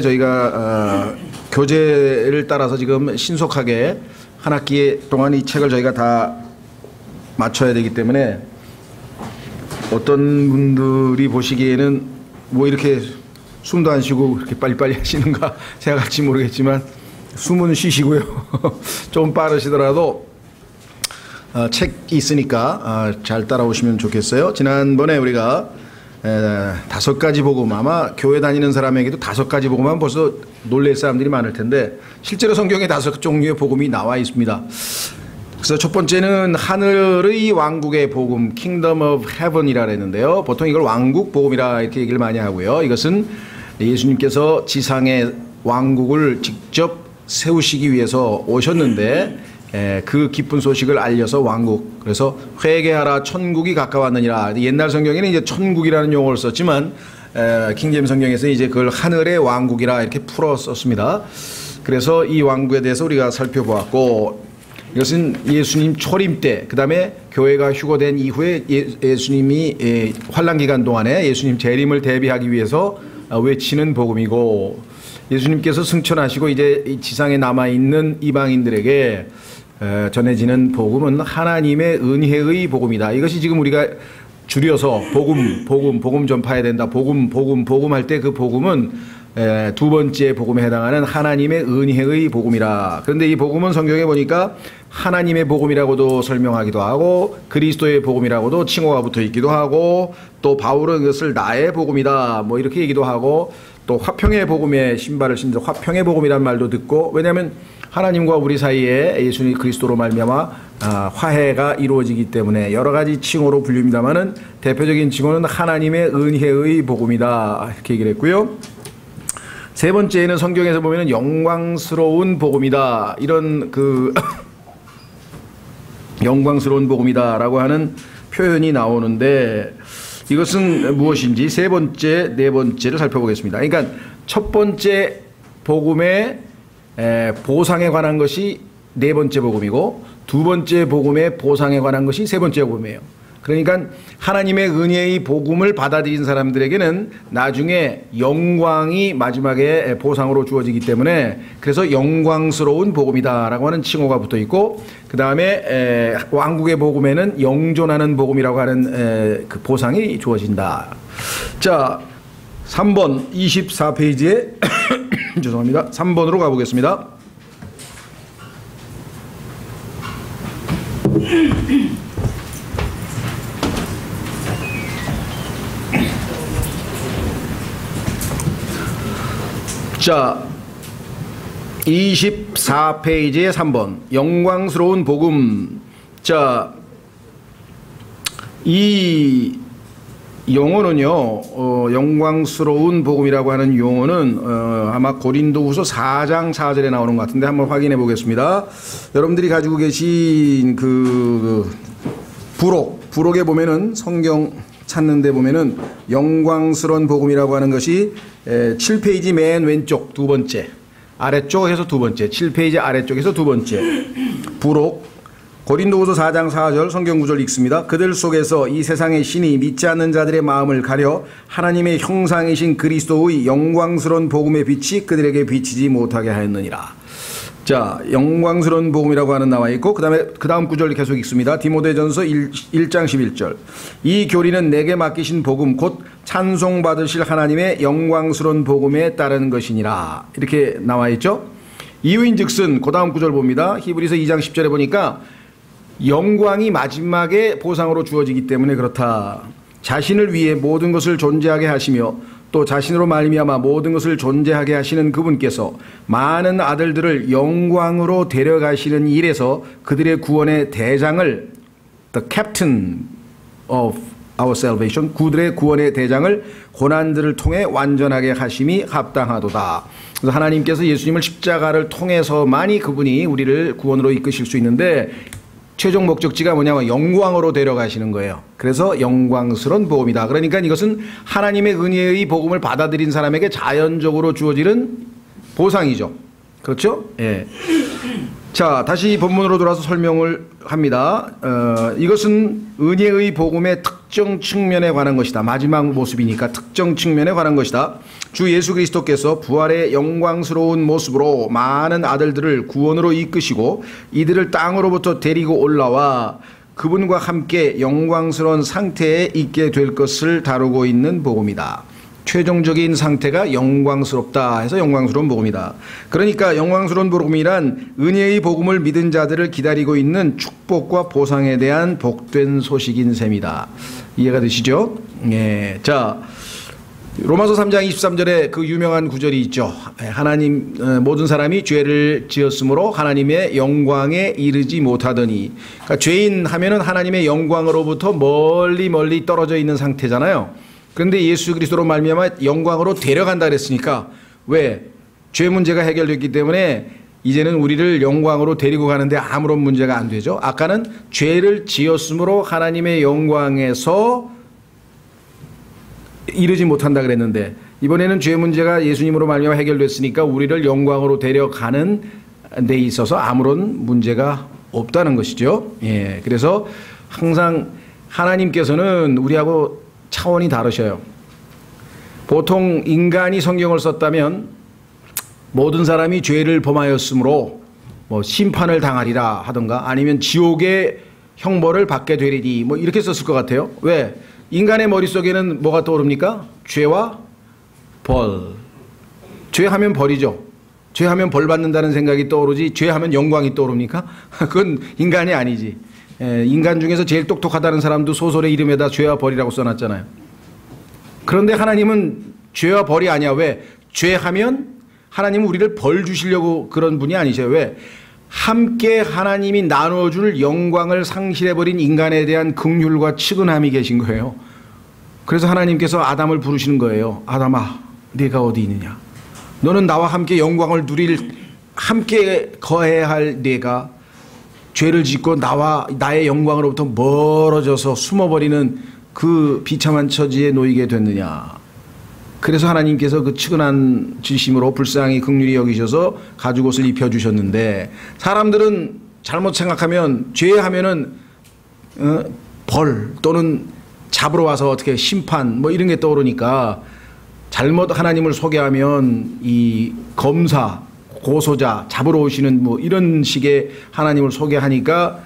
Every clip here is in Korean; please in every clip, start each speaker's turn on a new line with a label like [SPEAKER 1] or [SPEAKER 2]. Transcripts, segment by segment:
[SPEAKER 1] 저희가 교재를 따라서 지금 신속하게 한 학기 동안 이 책을 저희가 다 맞춰야 되기 때문에 어떤 분들이 보시기에는 뭐 이렇게 숨도 안 쉬고 이렇게 빨리빨리 하시는가 생각할지 모르겠지만 숨은 쉬시고요. 좀 빠르시더라도 책이 있으니까 잘 따라오시면 좋겠어요. 지난번에 우리가 5가지 복음, 아마 교회 다니는 사람에게도 5가지 복음하면 벌써 놀랄 사람들이 많을 텐데 실제로 성경에 5종류의 복음이 나와 있습니다. 그래서 첫 번째는 하늘의 왕국의 복음, Kingdom of Heaven이라 했는데요. 보통 이걸 왕국 복음이라 이렇게 얘기를 많이 하고요. 이것은 예수님께서 지상의 왕국을 직접 세우시기 위해서 오셨는데 그 기쁜 소식을 알려서 왕국, 그래서 회개하라 천국이 가까웠느니라. 옛날 성경에는 이제 천국이라는 용어를 썼지만 킹제임 성경에서 이제 그걸 하늘의 왕국이라 이렇게 풀어 썼습니다. 그래서 이 왕국에 대해서 우리가 살펴보았고, 이것은 예수님 초림 때, 그 다음에 교회가 휴거된 이후에 예수님이 환란 기간 동안에 예수님 재림을 대비하기 위해서 외치는 복음이고, 예수님께서 승천하시고 이제 이 지상에 남아있는 이방인들에게 전해지는 복음은 하나님의 은혜의 복음이다. 이것이 지금 우리가 줄여서 복음 전파해야 된다. 복음 할 때 그 복음은 두 번째 복음에 해당하는 하나님의 은혜의 복음이라. 그런데 이 복음은 성경에 보니까 하나님의 복음이라고도 설명하기도 하고 그리스도의 복음이라고도 칭호가 붙어 있기도 하고, 또 바울은 이것을 나의 복음이다 뭐 이렇게 얘기도 하고, 또 화평의 복음에 신발을 신는 화평의 복음이란 말도 듣고, 왜냐하면 하나님과 우리 사이에 예수님 그리스도로 말미암아 화해가 이루어지기 때문에 여러 가지 칭호로 불립니다만은 대표적인 칭호는 하나님의 은혜의 복음이다 이렇게 얘기를 했고요. 세 번째는 성경에서 보면은 영광스러운 복음이다, 이런 영광스러운 복음이다라고 하는 표현이 나오는데, 이것은 무엇인지 세 번째, 네 번째를 살펴보겠습니다. 그러니까 첫 번째 복음의 보상에 관한 것이 네 번째 복음이고, 두 번째 복음의 보상에 관한 것이 세 번째 복음이에요. 그러니까 하나님의 은혜의 복음을 받아들인 사람들에게는 나중에 영광이 마지막에 보상으로 주어지기 때문에, 그래서 영광스러운 복음이다라고 하는 칭호가 붙어 있고, 그 다음에 왕국의 복음에는 영존하는 복음이라고 하는 그 보상이 주어진다. 자, 3번 24페이지에 죄송합니다. 3번으로 가보겠습니다. 자, 24페이지의 3번 영광스러운 복음. 자, 이 용어는요, 영광스러운 복음이라고 하는 용어는 아마 고린도후서 4장 4절에 나오는 것 같은데 한번 확인해 보겠습니다. 여러분들이 가지고 계신 부록에 보면은, 성경 찾는 데 보면은 영광스러운 복음이라고 하는 것이 7페이지 맨 왼쪽 두 번째, 아래쪽에서 두 번째, 7페이지 아래쪽에서 두 번째 부록, 고린도후서 4장 4절 성경 구절 읽습니다. 그들 속에서 이 세상의 신이 믿지 않는 자들의 마음을 가려 하나님의 형상이신 그리스도의 영광스러운 복음의 빛이 그들에게 비치지 못하게 하였느니라. 자, 영광스러운 복음이라고 하는 나와 있고, 그 다음 구절 계속 읽습니다. 디모데전서 1장 11절 이 교리는 내게 맡기신 복음 곧 찬송받으실 하나님의 영광스러운 복음에 따른 것이니라, 이렇게 나와 있죠. 이유인즉슨 그 다음 구절 봅니다. 히브리서 2장 10절에 보니까 영광이 마지막에 보상으로 주어지기 때문에 그렇다. 자신을 위해 모든 것을 존재하게 하시며 또 자신으로 말미암아 모든 것을 존재하게 하시는 그분께서 많은 아들들을 영광으로 데려가시는 일에서 그들의 구원의 대장을, the captain of our salvation, 그들의 구원의 대장을 고난들을 통해 완전하게 하심이 합당하도다. 그래서 하나님께서 예수님을 십자가를 통해서만이 그분이 우리를 구원으로 이끄실 수 있는데, 최종 목적지가 뭐냐면 영광으로 데려가시는 거예요. 그래서 영광스러운 복음이다. 그러니까 이것은 하나님의 은혜의 복음을 받아들인 사람에게 자연적으로 주어지는 보상이죠. 그렇죠? 예. 자, 다시 본문으로 돌아서 설명을 합니다. 이것은 은혜의 복음의 특정 측면에 관한 것이다. 마지막 모습이니까 특정 측면에 관한 것이다. 주 예수 그리스도께서 부활의 영광스러운 모습으로 많은 아들들을 구원으로 이끄시고 이들을 땅으로부터 데리고 올라와 그분과 함께 영광스러운 상태에 있게 될 것을 다루고 있는 복음이다. 최종적인 상태가 영광스럽다 해서 영광스러운 복음이다. 그러니까 영광스러운 복음이란 은혜의 복음을 믿은 자들을 기다리고 있는 축복과 보상에 대한 복된 소식인 셈이다. 이해가 되시죠? 예. 자, 로마서 3장 23절에 그 유명한 구절이 있죠. 하나님 모든 사람이 죄를 지었으므로 하나님의 영광에 이르지 못하더니. 그러니까 죄인 하면은 하나님의 영광으로부터 멀리 떨어져 있는 상태잖아요. 그런데 예수 그리스도로 말미암아 영광으로 데려간다 그랬으니까 왜? 죄 문제가 해결됐기 때문에 이제는 우리를 영광으로 데리고 가는데 아무런 문제가 안 되죠. 아까는 죄를 지었으므로 하나님의 영광에서 이르지 못한다 그랬는데 이번에는 죄 문제가 예수님으로 말미암아 해결됐으니까 우리를 영광으로 데려가는 데 있어서 아무런 문제가 없다는 것이죠. 예, 그래서 항상 하나님께서는 우리하고 차원이 다르셔요. 보통 인간이 성경을 썼다면 모든 사람이 죄를 범하였으므로 뭐 심판을 당하리라 하던가 아니면 지옥의 형벌을 받게 되리니 뭐 이렇게 썼을 것 같아요. 왜? 인간의 머릿속에는 뭐가 떠오릅니까? 죄와 벌. 죄하면 벌이죠. 죄하면 벌 받는다는 생각이 떠오르지 죄하면 영광이 떠오릅니까? 그건 인간이 아니지. 인간 중에서 제일 똑똑하다는 사람도 소설의 이름에다 죄와 벌이라고 써놨잖아요. 그런데 하나님은 죄와 벌이 아니야. 왜? 죄하면 하나님은 우리를 벌 주시려고 그런 분이 아니셔요. 왜? 함께 하나님이 나눠줄 영광을 상실해버린 인간에 대한 긍휼과 측은함이 계신 거예요. 그래서 하나님께서 아담을 부르시는 거예요. 아담아, 네가 어디 있느냐? 너는 나와 함께 영광을 누릴 함께 거해야 할 네가 죄를 짓고 나의 영광으로부터 멀어져서 숨어버리는 그 비참한 처지에 놓이게 됐느냐. 그래서 하나님께서 그 측은한 지심으로 불쌍히 긍휼히 여기셔서 가죽옷을 입혀주셨는데 사람들은 잘못 생각하면 죄하면은 벌 또는 잡으러 와서 어떻게 심판 뭐 이런 게 떠오르니까 잘못 하나님을 소개하면 이 검사 고소자 잡으러 오시는 뭐 이런 식의 하나님을 소개하니까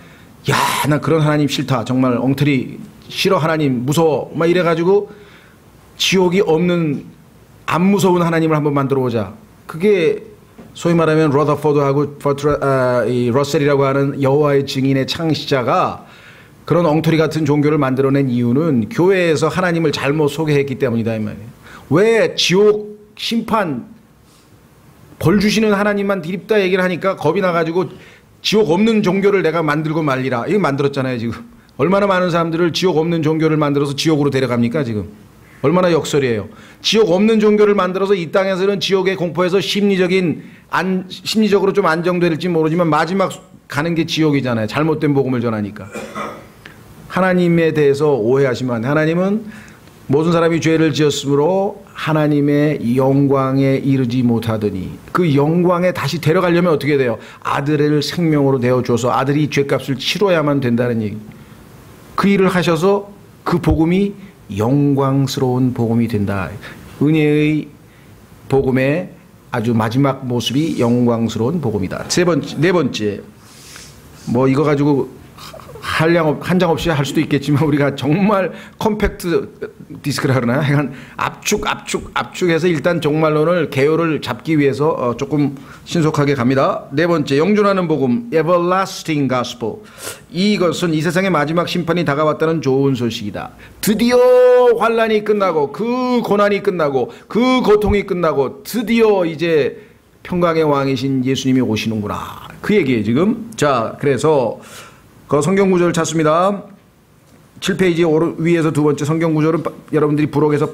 [SPEAKER 1] 야, 나 그런 하나님 싫다. 정말 엉터리 싫어. 하나님 무서워. 막 이래가지고 지옥이 없는 안 무서운 하나님을 한번 만들어 보자. 그게 소위 말하면 러더포드하고 이 러셀이라고 하는 여호와의 증인의 창시자가 그런 엉터리 같은 종교를 만들어낸 이유는 교회에서 하나님을 잘못 소개했기 때문이다 이 말이에요. 왜 지옥 심판 벌 주시는 하나님만 디립다 얘기를 하니까 겁이 나가지고 지옥 없는 종교를 내가 만들고 말리라. 이거 만들었잖아요 지금. 얼마나 많은 사람들을 지옥 없는 종교를 만들어서 지옥으로 데려갑니까 지금. 얼마나 역설이에요. 지옥 없는 종교를 만들어서 이 땅에서는 지옥의 공포에서 심리적으로 좀 안정될지 모르지만 마지막 가는 게 지옥이잖아요. 잘못된 복음을 전하니까. 하나님에 대해서 오해하시면 안 돼요. 하나님은 모든 사람이 죄를 지었으므로 하나님의 영광에 이르지 못하더니 그 영광에 다시 데려가려면 어떻게 돼요? 아들을 생명으로 내어줘서 아들이 죄값을 치러야만 된다는 얘기. 그 일을 하셔서 그 복음이 영광스러운 복음이 된다. 은혜의 복음의 아주 마지막 모습이 영광스러운 복음이다. 네 번째. 뭐 이거 가지고 한 장 없이 할 수도 있겠지만 우리가 정말 컴팩트 디스크라 그러나요? 약간 압축해서 일단 종말론을 개요를 잡기 위해서 조금 신속하게 갑니다. 네 번째, 영존하는 복음, everlasting gospel. 이것은 이 세상의 마지막 심판이 다가왔다는 좋은 소식이다. 드디어 환란이 끝나고 그 고난이 끝나고 그 고통이 끝나고 드디어 이제 평강의 왕이신 예수님이 오시는구나. 그 얘기예요 지금. 자, 그래서 그 성경 구절을 찾습니다. 7페이지 위에서 두 번째 성경 구절은 여러분들이 부록에서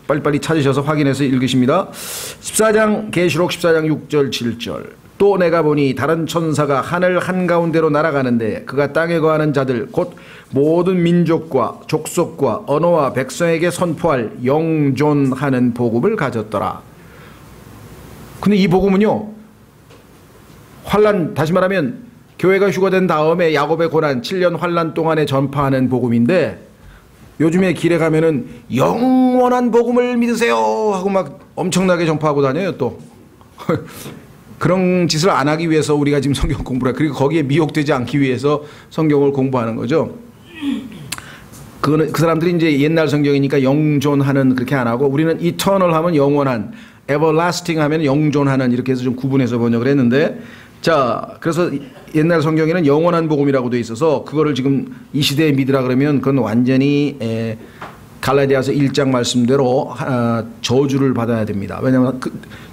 [SPEAKER 1] 빨리빨리 찾으셔서 확인해서 읽으십니다. 14장 계시록 14장 6절 7절. 또 내가 보니 다른 천사가 하늘 한가운데로 날아가는데 그가 땅에 거하는 자들 곧 모든 민족과 족속과 언어와 백성에게 선포할 영존하는 복음을 가졌더라. 근데 이 복음은요 환란, 다시 말하면 교회가 휴거된 다음에 야곱의 고난 7년 환란 동안에 전파하는 복음인데, 요즘에 길에 가면은 영원한 복음을 믿으세요 하고 막 엄청나게 전파하고 다녀요. 또 그런 짓을 안 하기 위해서 우리가 지금 성경 공부를, 그리고 거기에 미혹되지 않기 위해서 성경을 공부하는 거죠. 그 사람들이 이제 옛날 성경이니까 영존하는 그렇게 안 하고, 우리는 eternal 하면 영원한, everlasting 하면 영존하는, 이렇게 해서 좀 구분해서 번역을 했는데, 자, 그래서 옛날 성경에는 영원한 복음이라고 돼 있어서 그거를 지금 이 시대에 믿으라 그러면 그건 완전히 갈라디아서 1장 말씀대로 저주를 받아야 됩니다. 왜냐하면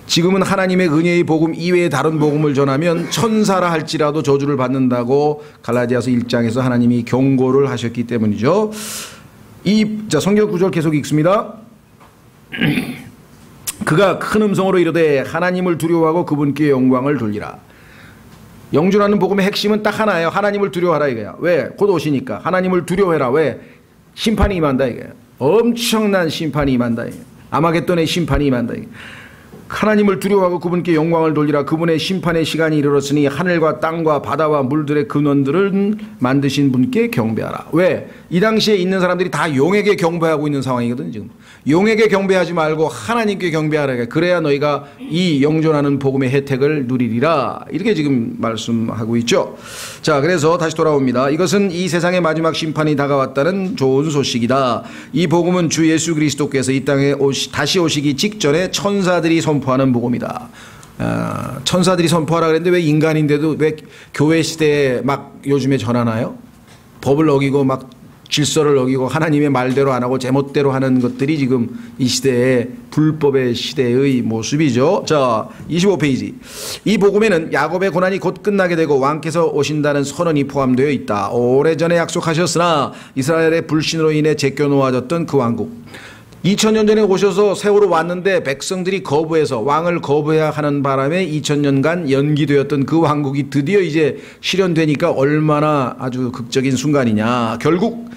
[SPEAKER 1] 지금은 하나님의 은혜의 복음 이외의 다른 복음을 전하면 천사라 할지라도 저주를 받는다고 갈라디아서 1장에서 하나님이 경고를 하셨기 때문이죠. 자, 성경 구절 계속 읽습니다. 그가 큰 음성으로 이르되 하나님을 두려워하고 그분께 영광을 돌리라. 영존하는 복음의 핵심은 딱 하나예요. 하나님을 두려워하라 이거야. 왜? 곧 오시니까. 하나님을 두려워해라. 왜? 심판이 임한다 이거야. 엄청난 심판이 임한다 이거야. 아마겟돈의 심판이 임한다 이거야. 하나님을 두려워하고 그분께 영광을 돌리라. 그분의 심판의 시간이 이르렀으니 하늘과 땅과 바다와 물들의 근원들을 만드신 분께 경배하라. 왜? 이 당시에 있는 사람들이 다 용에게 경배하고 있는 상황이거든요. 지금 용에게 경배하지 말고 하나님께 경배하라. 그래야 너희가 이 영존하는 복음의 혜택을 누리리라. 이렇게 지금 말씀하고 있죠. 자, 그래서 다시 돌아옵니다. 이것은 이 세상의 마지막 심판이 다가왔다는 좋은 소식이다. 이 복음은 주 예수 그리스도께서 이 땅에 다시 오시기 직전에 천사들이 선포하는 복음이다. 천사들이 선포하라 그랬는데 왜 인간인데도 왜 교회 시대에 막 요즘에 전하나요? 법을 어기고 막 질서를 어기고 하나님의 말대로 안 하고 제멋대로 하는 것들이 지금 이 시대의 불법의 시대의 모습이죠. 자, 25페이지. 이 복음에는 야곱의 고난이 곧 끝나게 되고 왕께서 오신다는 선언이 포함되어 있다. 오래전에 약속하셨으나 이스라엘의 불신으로 인해 제껴놓아졌던 그 왕국. 2000년 전에 오셔서 세월호 왔는데 백성들이 거부해서 왕을 거부해야 하는 바람에 2000년간 연기되었던 그 왕국이 드디어 이제 실현되니까 얼마나 아주 극적인 순간이냐. 결국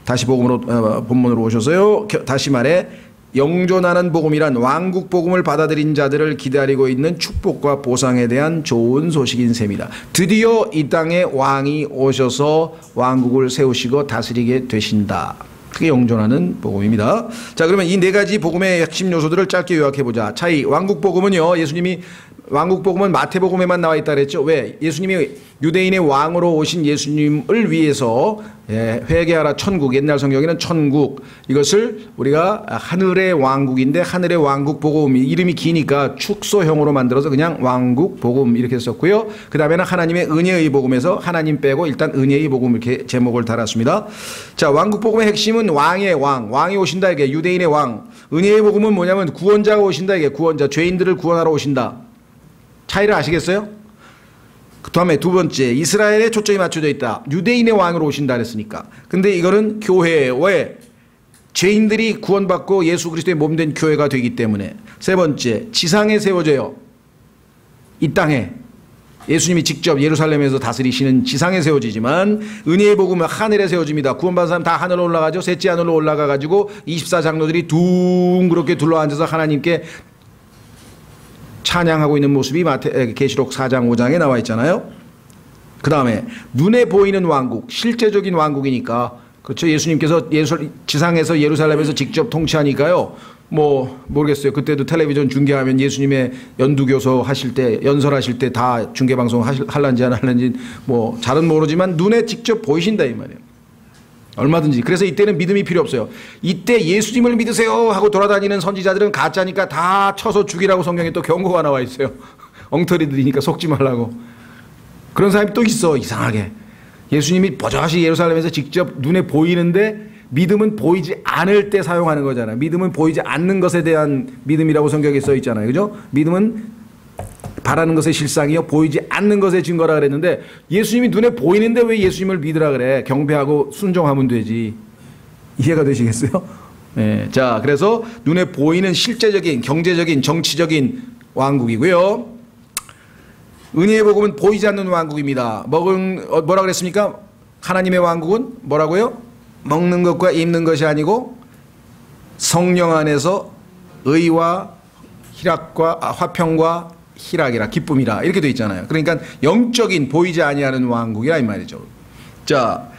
[SPEAKER 1] 다시 본문으로 오셔서요. 다시 말해 영존하는 복음이란 왕국 복음을 받아들인 자들을 기다리고 있는 축복과 보상에 대한 좋은 소식인 셈이다. 드디어 이 땅에 왕이 오셔서 왕국을 세우시고 다스리게 되신다. 그게 영존하는 복음입니다. 자, 그러면 이 네 가지 복음의 핵심 요소들을 짧게 요약해보자. 차이. 왕국 복음은요, 예수님이 왕국 복음은 마태복음에만 나와 있다 그랬죠. 왜? 예수님이 유대인의 왕으로 오신 예수님을 위해서 회개하라 천국, 옛날 성경에는 천국, 이것을 우리가 하늘의 왕국인데 하늘의 왕국 복음, 이름이 기니까 축소형으로 만들어서 그냥 왕국 복음 이렇게 썼고요. 그 다음에는 하나님의 은혜의 복음에서 하나님 빼고 일단 은혜의 복음 이렇게 제목을 달았습니다. 자, 왕국 복음의 핵심은 왕의 왕, 왕이 오신다 이게 유대인의 왕. 은혜의 복음은 뭐냐면 구원자가 오신다 이게 구원자, 죄인들을 구원하러 오신다. 차이를 아시겠어요? 그 다음에 두 번째, 이스라엘에 초점이 맞춰져 있다. 유대인의 왕으로 오신다 그랬으니까. 근데 이거는 교회에, 왜? 죄인들이 구원받고 예수 그리스도의 몸된 교회가 되기 때문에. 세 번째, 지상에 세워져요. 이 땅에. 예수님이 직접 예루살렘에서 다스리시는 지상에 세워지지만 은혜의 복음은 하늘에 세워집니다. 구원받은 사람 다 하늘로 올라가죠. 셋째 하늘로 올라가가지고 24장로들이 둥그렇게 둘러앉아서 하나님께 찬양하고 있는 모습이 계시록 4장 5장에 나와 있잖아요. 그 다음에 눈에 보이는 왕국, 실제적인 왕국이니까 그렇죠. 예수님께서 지상에서 예루살렘에서 직접 통치하니까요. 뭐 모르겠어요. 그때도 텔레비전 중계하면 예수님의 연두교서 하실 때 연설하실 때 다 중계방송 할란지 안 할란지 뭐 잘은 모르지만 눈에 직접 보이신다 이 말이에요. 얼마든지. 그래서 이때는 믿음이 필요 없어요. 이때 예수님을 믿으세요 하고 돌아다니는 선지자들은 가짜니까 다 쳐서 죽이라고 성경에 또 경고가 나와 있어요. 엉터리들이니까 속지 말라고. 그런 사람이 또 있어. 이상하게. 예수님이 버젓이 예루살렘에서 직접 눈에 보이는데 믿음은 보이지 않을 때 사용하는 거잖아요. 믿음은 보이지 않는 것에 대한 믿음이라고 성경에 써 있잖아요. 그죠? 믿음은 바라는 것의 실상이요 보이지 않는 것의 증거라 그랬는데 예수님이 눈에 보이는데 왜 예수님을 믿으라 그래? 경배하고 순종하면 되지. 이해가 되시겠어요? 네. 자, 그래서 눈에 보이는 실제적인 경제적인 정치적인 왕국이고요. 은혜의 복음은 보이지 않는 왕국입니다. 뭐라 그랬습니까? 하나님의 왕국은 뭐라고요? 먹는 것과 입는 것이 아니고 성령 안에서 의와 희락과 화평과 희락이라 기쁨이라 이렇게 돼 있잖아요. 그러니까 영적인 보이지 아니하는 왕국이라 이 말이죠. 자,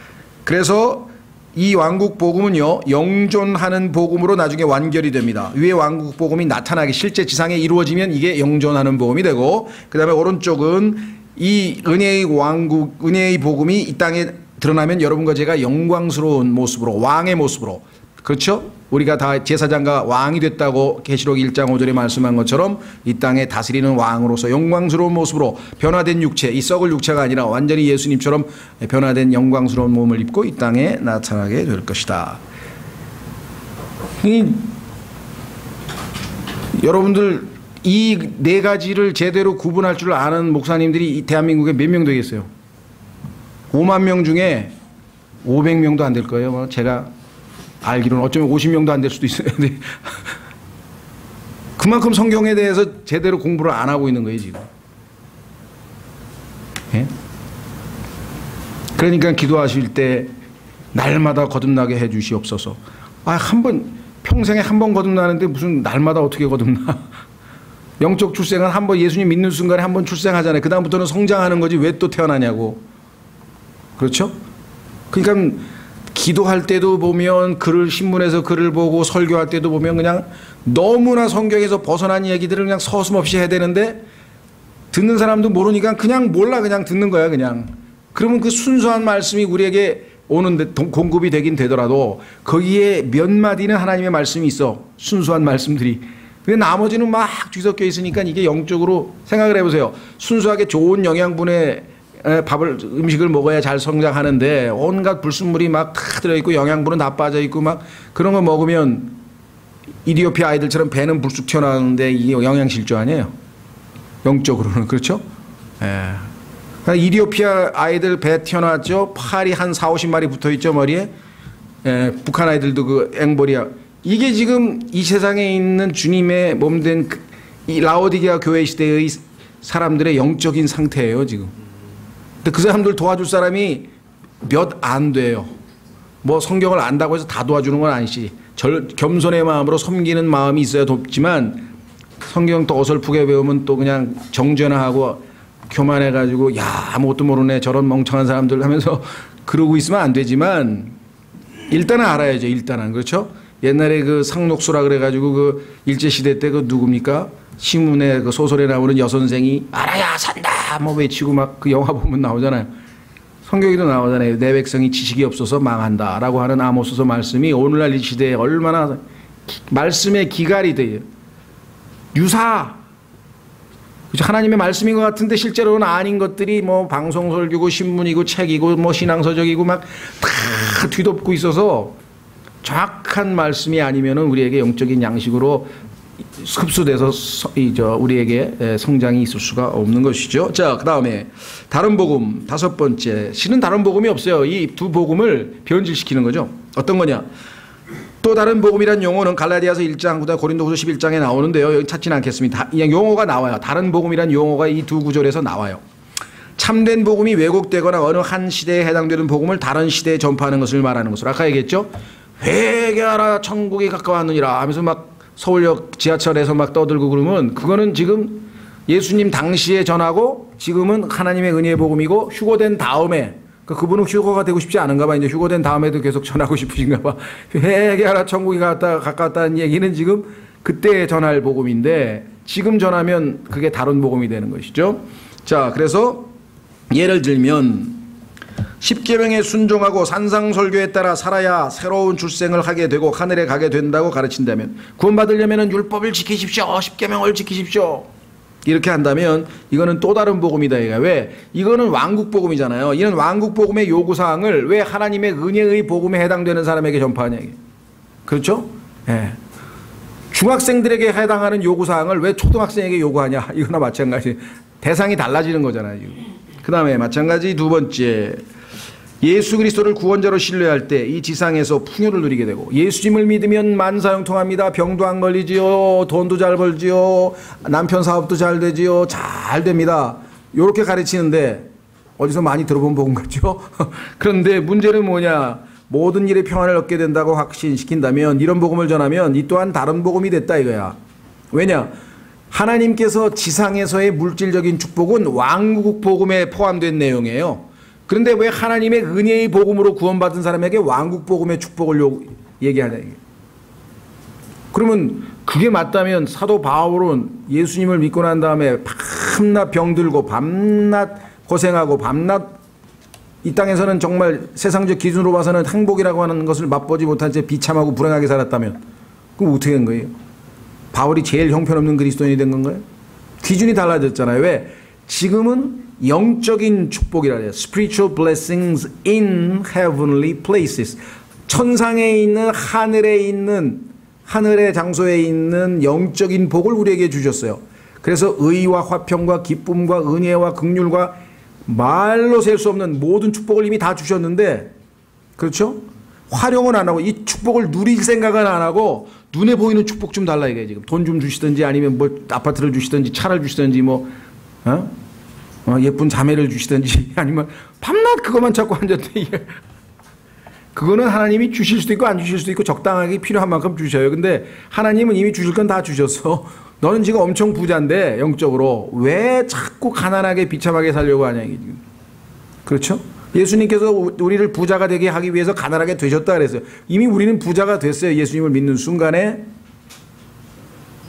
[SPEAKER 1] 그래서 이 왕국 복음은요 영존하는 복음으로 나중에 완결이 됩니다. 위에 왕국 복음이 나타나게 실제 지상에 이루어지면 이게 영존하는 복음이 되고, 그 다음에 오른쪽은 이 은혜의 왕국, 은혜의 복음이 이 땅에 드러나면 여러분과 제가 영광스러운 모습으로, 왕의 모습으로, 그렇죠? 우리가 다 제사장과 왕이 됐다고 계시록 1장 5절에 말씀한 것처럼 이 땅에 다스리는 왕으로서 영광스러운 모습으로 변화된 육체, 이 썩을 육체가 아니라 완전히 예수님처럼 변화된 영광스러운 몸을 입고 이 땅에 나타나게 될 것이다. 여러분들 이 네 가지를 제대로 구분할 줄 아는 목사님들이 이 대한민국에 몇 명 되겠어요? 5만 명 중에 500명도 안 될 거예요. 제가 알기로는 어쩌면 50명도 안 될 수도 있어요. 그만큼 성경에 대해서 제대로 공부를 안 하고 있는 거예요, 지금. 예? 그러니까 기도하실 때 날마다 거듭나게 해 주시옵소서. 평생에 한 번 거듭나는데 무슨 날마다 어떻게 거듭나? 영적 출생은 한 번 예수님 믿는 순간에 한 번 출생하잖아요. 그 다음부터는 성장하는 거지 왜 또 태어나냐고. 그렇죠? 그러니까 기도할 때도 보면 글을, 신문에서 글을 보고 설교할 때도 보면 그냥 너무나 성경에서 벗어난 얘기들을 그냥 서슴없이 해야 되는데 듣는 사람도 모르니까 그냥 몰라, 그냥 듣는 거야 그냥. 그러면 그 순수한 말씀이 우리에게 오는데 공급이 되긴 되더라도 거기에 몇 마디는 하나님의 말씀이 있어, 순수한 말씀들이. 근데 나머지는 막 뒤섞여 있으니까 이게 영적으로 생각을 해보세요. 순수하게 좋은 영양분의 음식을 먹어야 잘 성장하는데 온갖 불순물이 막 다 들어있고 영양분은 다 빠져있고 막 그런 거 먹으면 이디오피아 아이들처럼 배는 불쑥 튀어나오는데 이게 영양실조 아니에요? 영적으로는. 그렇죠? 예. 이디오피아 아이들 배 튀어나왔죠? 팔이 한 4, 50마리 붙어있죠, 머리에? 예, 북한 아이들도 그 앵벌이야. 이게 지금 이 세상에 있는 주님의 몸된 이 라오디게아 교회 시대의 사람들의 영적인 상태예요, 지금. 근데 그 사람들 도와줄 사람이 몇 안 돼요. 뭐 성경을 안다고 해서 다 도와주는 건 아니지. 겸손의 마음으로 섬기는 마음이 있어야 돕지만 성경 또 어설프게 배우면 또 그냥 정죄나하고 교만해가지고 야 아무것도 모르네 저런 멍청한 사람들 하면서 그러고 있으면 안 되지만 일단은 알아야죠. 일단은. 그렇죠? 옛날에 그 상록수라 그래가지고 그 일제시대 때 그 누굽니까? 신문에 그 소설에 나오는 여선생이 알아야 산다 뭐 외치고 막 그 영화 보면 나오잖아요. 성경에도 나오잖아요. 내 백성이 지식이 없어서 망한다 라고 하는 아모스서 말씀이 오늘날 이 시대에 얼마나 말씀의 기갈이 돼요. 유사. 하나님의 말씀인 것 같은데 실제로는 아닌 것들이 뭐 방송설교고 신문이고 책이고 뭐 신앙서적이고 막 다 뒤덮고 있어서 정확한 말씀이 아니면은 우리에게 영적인 양식으로 흡수돼서 우리에게 성장이 있을 수가 없는 것이죠. 자, 그 다음에 다른 복음 다섯 번째. 실은 다른 복음이 없어요. 이 두 복음을 변질시키는 거죠. 어떤 거냐? 또 다른 복음이란 용어는 갈라디아서 1장, 그다음 고린도후서 11장에 나오는데요. 여기 찾지는 않겠습니다. 그냥 용어가 나와요. 다른 복음이란 용어가 이 두 구절에서 나와요. 참된 복음이 왜곡되거나 어느 한 시대에 해당되는 복음을 다른 시대에 전파하는 것을 말하는 것으로 아까 얘기했죠. 회개하라 천국이 가까웠느니라 하면서 막 서울역 지하철에서 막 떠들고 그러면 그거는 지금 예수님 당시에 전하고 지금은 하나님의 은혜의 복음이고 휴거된 다음에 그분은 휴거가 되고 싶지 않은가 봐. 이제 휴거된 다음에도 계속 전하고 싶으신가 봐. 회개하라 천국이 가까웠다는 얘기는 지금 그때 전할 복음인데 지금 전하면 그게 다른 복음이 되는 것이죠. 자, 그래서 예를 들면 십계명에 순종하고 산상설교에 따라 살아야 새로운 출생을 하게 되고 하늘에 가게 된다고 가르친다면 구원받으려면 율법을 지키십시오. 십계명을 지키십시오. 이렇게 한다면 이거는 또 다른 복음이다. 얘가 왜? 이거는 왕국복음이잖아요. 이는 왕국복음의 요구사항을 왜 하나님의 은혜의 복음에 해당되는 사람에게 전파하냐. 그렇죠? 예. 중학생들에게 해당하는 요구사항을 왜 초등학생에게 요구하냐. 이거나 마찬가지. 대상이 달라지는 거잖아요. 그 다음에 마찬가지 두 번째. 예수 그리스도를 구원자로 신뢰할 때 이 지상에서 풍요를 누리게 되고 예수님을 믿으면 만사형통합니다. 병도 안 걸리지요. 돈도 잘 벌지요. 남편 사업도 잘 되지요. 잘 됩니다. 이렇게 가르치는데 어디서 많이 들어본 복음 같죠? 그런데 문제는 뭐냐. 모든 일에 평안을 얻게 된다고 확신시킨다면 이런 복음을 전하면 이 또한 다른 복음이 됐다 이거야. 왜냐? 하나님께서 지상에서의 물질적인 축복은 왕국 복음에 포함된 내용이에요. 그런데 왜 하나님의 은혜의 복음으로 구원받은 사람에게 왕국 복음의 축복을 얘기하냐 이게. 그러면 그게 맞다면 사도 바울은 예수님을 믿고 난 다음에 밤낮 병들고 밤낮 고생하고 밤낮 이 땅에서는 정말 세상적 기준으로 봐서는 행복이라고 하는 것을 맛보지 못한 채 비참하고 불행하게 살았다면 그럼 어떻게 된 거예요? 바울이 제일 형편없는 그리스도인이 된 건가요? 기준이 달라졌잖아요. 왜? 지금은 영적인 축복이라 해요. Spiritual blessings in heavenly places. 천상에 있는 하늘의 장소에 있는 영적인 복을 우리에게 주셨어요. 그래서 의와 화평과 기쁨과 은혜와 긍휼과 말로 셀 수 없는 모든 축복을 이미 다 주셨는데, 그렇죠? 활용은 안 하고 이 축복을 누릴 생각은 안 하고 눈에 보이는 축복 좀 달라 이게 지금 돈 좀 주시든지 아니면 뭐 아파트를 주시든지 차를 주시든지 뭐 예쁜 자매를 주시든지 아니면 밤낮 그것만 찾고 앉았대. 그거는 하나님이 주실 수도 있고 안 주실 수도 있고 적당하게 필요한 만큼 주셔요. 근데 하나님은 이미 주실 건 다 주셨어. 너는 지금 엄청 부자인데 영적으로 왜 자꾸 가난하게 비참하게 살려고 하냐 이게 지금. 그렇죠? 예수님께서 우리를 부자가 되게 하기 위해서 가난하게 되셨다 그랬어요. 이미 우리는 부자가 됐어요. 예수님을 믿는 순간에.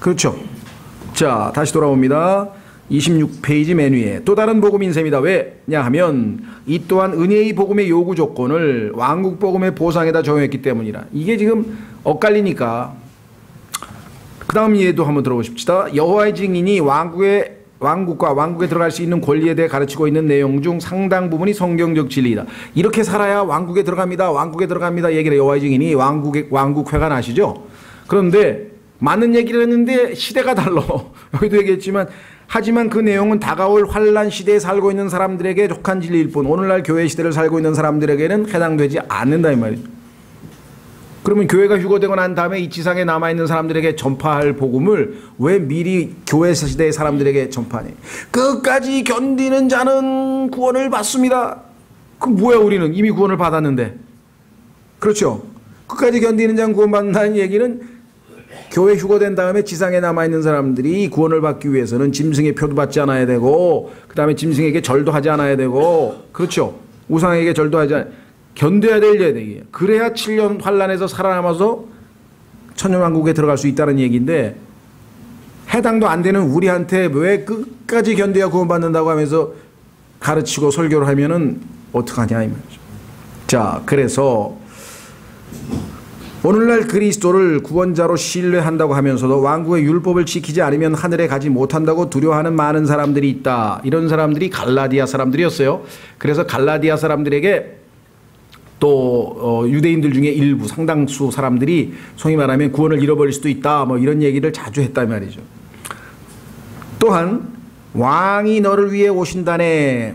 [SPEAKER 1] 그렇죠? 자, 다시 돌아옵니다. 26페이지 맨 위에 또 다른 복음인 셈이다. 왜냐 하면 이 또한 은혜의 복음의 요구 조건을 왕국 복음의 보상에다 적용했기 때문이라. 이게 지금 엇갈리니까 그 다음 예도 한번 들어보십시다. 여호와의 증인이 왕국과 왕국에 들어갈 수 있는 권리에 대해 가르치고 있는 내용 중 상당 부분이 성경적 진리이다. 이렇게 살아야 왕국에 들어갑니다. 왕국에 들어갑니다. 얘기를 여호와의 증인이 왕국회관 아시죠? 그런데 맞는 얘기를 했는데 시대가 달라. 여기도 얘기했지만 하지만 그 내용은 다가올 환란 시대에 살고 있는 사람들에게 족한 진리일 뿐 오늘날 교회 시대를 살고 있는 사람들에게는 해당되지 않는다 이 말이죠. 그러면 교회가 휴거되고 난 다음에 이 지상에 남아있는 사람들에게 전파할 복음을 왜 미리 교회 시대의 사람들에게 전파하니? 끝까지 견디는 자는 구원을 받습니다. 그럼 뭐야 우리는 이미 구원을 받았는데. 그렇죠. 끝까지 견디는 자는 구원받는다는 얘기는 교회 휴거된 다음에 지상에 남아있는 사람들이 구원을 받기 위해서는 짐승의 표도 받지 않아야 되고 그 다음에 짐승에게 절도 하지 않아야 되고 그렇죠. 우상에게 절도 하지 않아야 견뎌야 될 얘기예요. 그래야 7년 환란에서 살아남아서 천년왕국에 들어갈 수 있다는 얘기인데 해당도 안 되는 우리한테 왜 끝까지 견뎌야 구원받는다고 하면서 가르치고 설교를 하면은 어떡하냐 이 말이죠. 자, 그래서 오늘날 그리스도를 구원자로 신뢰한다고 하면서도 왕국의 율법을 지키지 않으면 하늘에 가지 못한다고 두려워하는 많은 사람들이 있다. 이런 사람들이 갈라디아 사람들이었어요. 그래서 갈라디아 사람들에게 또 유대인들 중에 일부 상당수 사람들이 소위 말하면 구원을 잃어버릴 수도 있다. 뭐 이런 얘기를 자주 했단 말이죠. 또한 왕이 너를 위해 오신다네.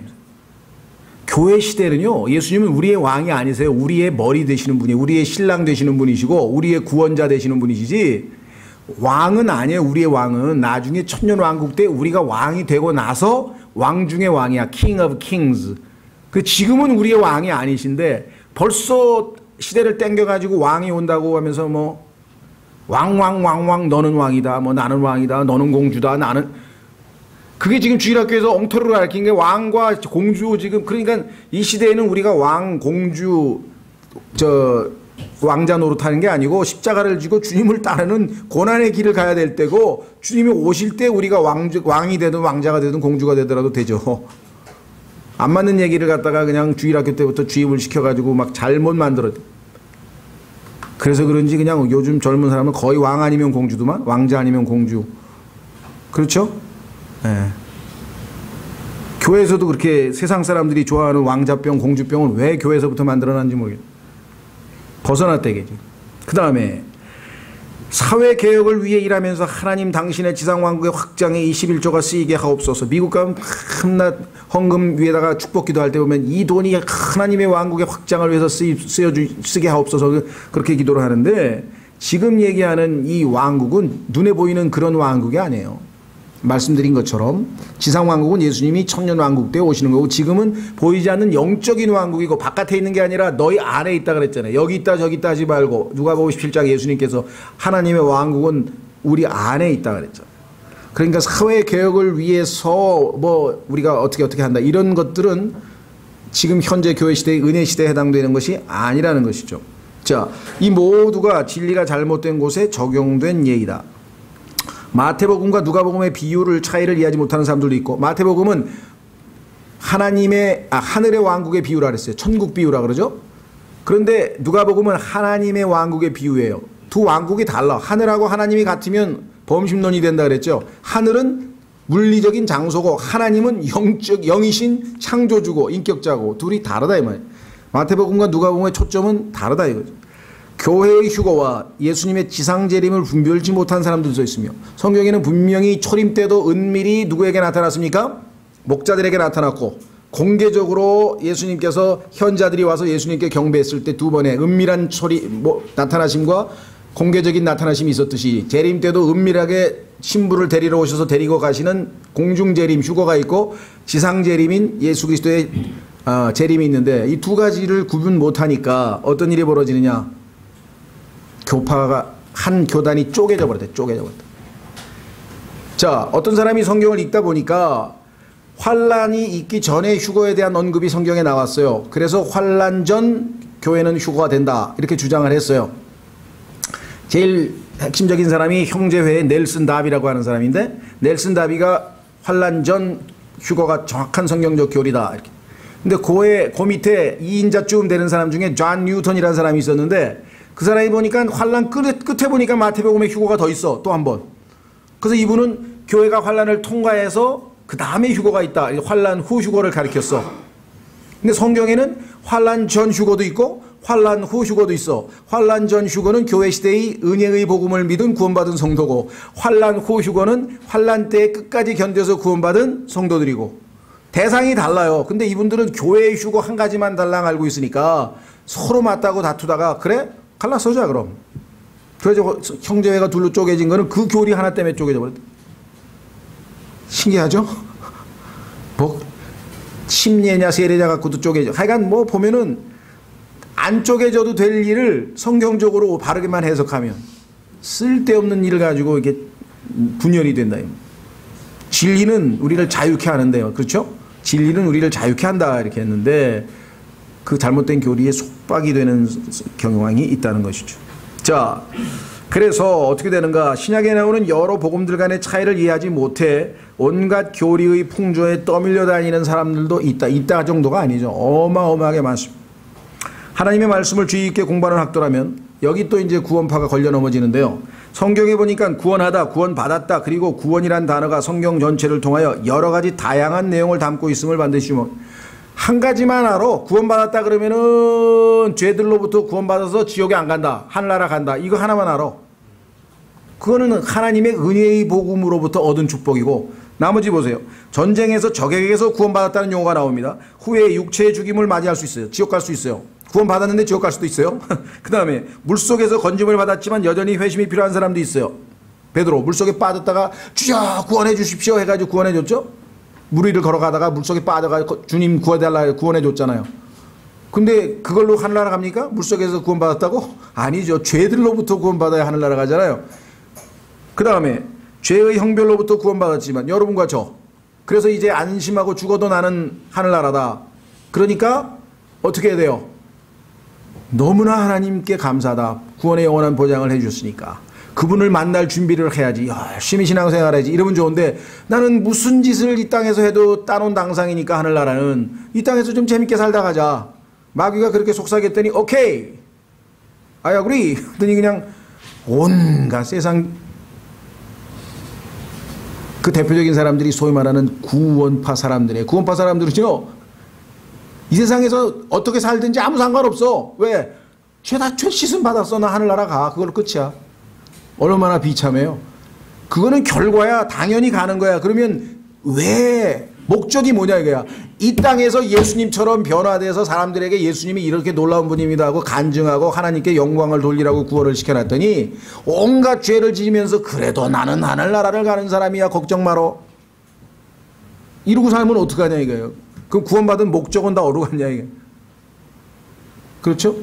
[SPEAKER 1] 교회 시대는요, 예수님은 우리의 왕이 아니세요. 우리의 머리 되시는 분이, 우리의 신랑 되시는 분이시고, 우리의 구원자 되시는 분이시지, 왕은 아니에요. 우리의 왕은 나중에 천년왕국 때 우리가 왕이 되고 나서 왕 중의 왕이야. King of Kings. 그 지금은 우리의 왕이 아니신데, 벌써 시대를 땡겨가지고 왕이 온다고 하면서 뭐, 왕, 너는 왕이다. 뭐, 나는 왕이다. 너는 공주다. 나는, 그게 지금 주일학교에서 엉터리로 가르친 게 왕과 공주 지금 그러니까 이 시대에는 우리가 왕, 공주, 왕자 노릇하는 게 아니고 십자가를 지고 주님을 따르는 고난의 길을 가야 될 때고 주님이 오실 때 우리가 왕이 되든 왕자가 되든 공주가 되더라도 되죠. 안 맞는 얘기를 갖다가 그냥 주일학교 때부터 주입을 시켜가지고 막 잘못 만들어. 그래서 그런지 그냥 요즘 젊은 사람은 거의 왕 아니면 공주도만 왕자 아니면 공주. 그렇죠? 네. 교회에서도 그렇게 세상 사람들이 좋아하는 왕자병, 공주병은 왜 교회에서부터 만들어놨는지 모르겠어요. 벗어났대겠지. 그 다음에 사회개혁을 위해 일하면서 하나님 당신의 지상왕국의 확장에 21조가 쓰이게 하옵소서. 미국 가면 한낱 헌금 위에다가 축복 기도할 때 보면 이 돈이 하나님의 왕국의 확장을 위해서 쓰게 하옵소서 그렇게 기도를 하는데 지금 얘기하는 이 왕국은 눈에 보이는 그런 왕국이 아니에요. 말씀드린 것처럼 지상왕국은 예수님이 천년왕국 때 오시는 거고 지금은 보이지 않는 영적인 왕국이고 바깥에 있는 게 아니라 너희 안에 있다 그랬잖아요. 여기 있다 저기 있다 하지 말고 누가복음 17장 예수님께서 하나님의 왕국은 우리 안에 있다 그랬잖아요. 그러니까 사회 개혁을 위해서 뭐 우리가 어떻게 한다 이런 것들은 지금 현재 교회 시대의 은혜 시대에 해당되는 것이 아니라는 것이죠. 자, 이 모두가 진리가 잘못된 곳에 적용된 예이다. 마태복음과 누가복음의 비유를 차이를 이해하지 못하는 사람들도 있고, 마태복음은 하늘의 왕국의 비유라 그랬어요. 천국 비유라 그러죠. 그런데 누가복음은 하나님의 왕국의 비유예요. 두 왕국이 달라. 하늘하고 하나님이 같으면 범심론이 된다 그랬죠. 하늘은 물리적인 장소고 하나님은 영이신 창조주고 인격자고 둘이 다르다 이 말이에요. 마태복음과 누가복음의 초점은 다르다 이거죠. 교회의 휴거와 예수님의 지상재림을 분별치 못한 사람들도 있으며, 성경에는 분명히 초림 때도 은밀히 누구에게 나타났습니까? 목자들에게 나타났고, 공개적으로 예수님께서 현자들이 와서 예수님께 경배했을 때 두 번의 은밀한 나타나심과 공개적인 나타나심이 있었듯이, 재림 때도 은밀하게 신부를 데리러 오셔서 데리고 가시는 공중재림 휴거가 있고, 지상재림인 예수 그리스도의 재림이 있는데, 이 두 가지를 구분 못하니까 어떤 일이 벌어지느냐, 교파가 한 교단이 쪼개져 버렸대. 자, 어떤 사람이 성경을 읽다 보니까 환란이 있기 전에 휴거에 대한 언급이 성경에 나왔어요. 그래서 환란 전 교회는 휴거가 된다 이렇게 주장을 했어요. 제일 핵심적인 사람이 형제회의 넬슨 다비라고 하는 사람인데, 넬슨 다비가 환란 전 휴거가 정확한 성경적 교리다 이렇게. 근데 그 밑에 2인자쯤 되는 사람 중에 존 뉴턴이라는 사람이 있었는데, 그 사람이 보니까 환란 끝에 보니까 마태복음에 휴거가 더 있어. 또 한 번. 그래서 이분은 교회가 환란을 통과해서 그 다음에 휴거가 있다. 환란 후 휴거를 가리켰어. 근데 성경에는 환란 전 휴거도 있고 환란 후 휴거도 있어. 환란 전 휴거는 교회 시대의 은혜의 복음을 믿은 구원받은 성도고, 환란 후 휴거는 환란 때 끝까지 견뎌서 구원받은 성도들이고, 대상이 달라요. 근데 이분들은 교회의 휴거 한 가지만 달랑 알고 있으니까 서로 맞다고 다투다가, 그래? 갈라서자 그럼. 그래서 형제회가 둘로 쪼개진 거는 그 교리 하나 때문에 쪼개져 버렸다. 신기하죠? 뭐 침례냐 세례냐 갖고도 쪼개져. 하여간 뭐 보면은 안 쪼개져도 될 일을 성경적으로 바르게만 해석하면 쓸데없는 일을 가지고 이게 분열이 된다. 진리는 우리를 자유케 하는데요. 그렇죠? 진리는 우리를 자유케 한다 이렇게 했는데, 그 잘못된 교리에 속박이 되는 경향이 있다는 것이죠. 자, 그래서 어떻게 되는가? 신약에 나오는 여러 복음들 간의 차이를 이해하지 못해 온갖 교리의 풍조에 떠밀려 다니는 사람들도 있다 정도가 아니죠. 어마어마하게 많습니다. 하나님의 말씀을 주의 있게 공부하는 학도라면 여기 또 이제 구원파가 걸려 넘어지는데요. 성경에 보니까 구원하다, 구원받았다, 그리고 구원이란 단어가 성경 전체를 통하여 여러 가지 다양한 내용을 담고 있음을 반드시 한 가지만 알아. 구원받았다 그러면은 죄들로부터 구원받아서 지옥에 안 간다, 하늘나라 간다, 이거 하나만 알아. 그거는 하나님의 은혜의 복음으로부터 얻은 축복이고, 나머지 보세요. 전쟁에서 적에게서 구원받았다는 용어가 나옵니다. 후에 육체의 죽임을 맞이할 수 있어요. 지옥 갈 수 있어요. 구원받았는데 지옥 갈 수도 있어요. 그 다음에 물속에서 건짐을 받았지만 여전히 회심이 필요한 사람도 있어요. 베드로 물속에 빠졌다가 주여 구원해 주십시오 해가지고 구원해 줬죠. 물 위를 걸어가다가 물속에 빠져가 주님 구해달라 구원해 줬잖아요. 근데 그걸로 하늘나라 갑니까? 물속에서 구원받았다고? 아니죠. 죄들로부터 구원받아야 하늘나라 가잖아요. 그 다음에 죄의 형벌로부터 구원받았지만 여러분과 저, 그래서 이제 안심하고 죽어도 나는 하늘나라다. 그러니까 어떻게 해야 돼요? 너무나 하나님께 감사하다. 구원의 영원한 보장을 해주셨으니까 그분을 만날 준비를 해야지, 열심히 신앙생활 해야지 이러면 좋은데, 나는 무슨 짓을 이 땅에서 해도 따놓은 당상이니까 하늘나라는 이 땅에서 좀 재밌게 살다 가자. 마귀가 그렇게 속삭였더니 오케이 I agree 그랬더니 그냥 온갖 세상 그 대표적인 사람들이 소위 말하는 구원파 사람들이에요. 구원파 사람들은요, 이 세상에서 어떻게 살든지 아무 상관없어. 왜? 죄 씻음 받았어. 나 하늘나라 가. 그걸로 끝이야. 얼마나 비참해요. 그거는 결과야. 당연히 가는 거야. 그러면 왜? 목적이 뭐냐 이거야. 이 땅에서 예수님처럼 변화돼서 사람들에게 예수님이 이렇게 놀라운 분입니다 하고 간증하고 하나님께 영광을 돌리라고 구원을 시켜놨더니 온갖 죄를 지으면서 그래도 나는 하늘나라를 가는 사람이야 걱정 마라 이러고 살면 어떡하냐 이거예요. 그 구원받은 목적은 다 어디로 갔냐 이게. 그렇죠?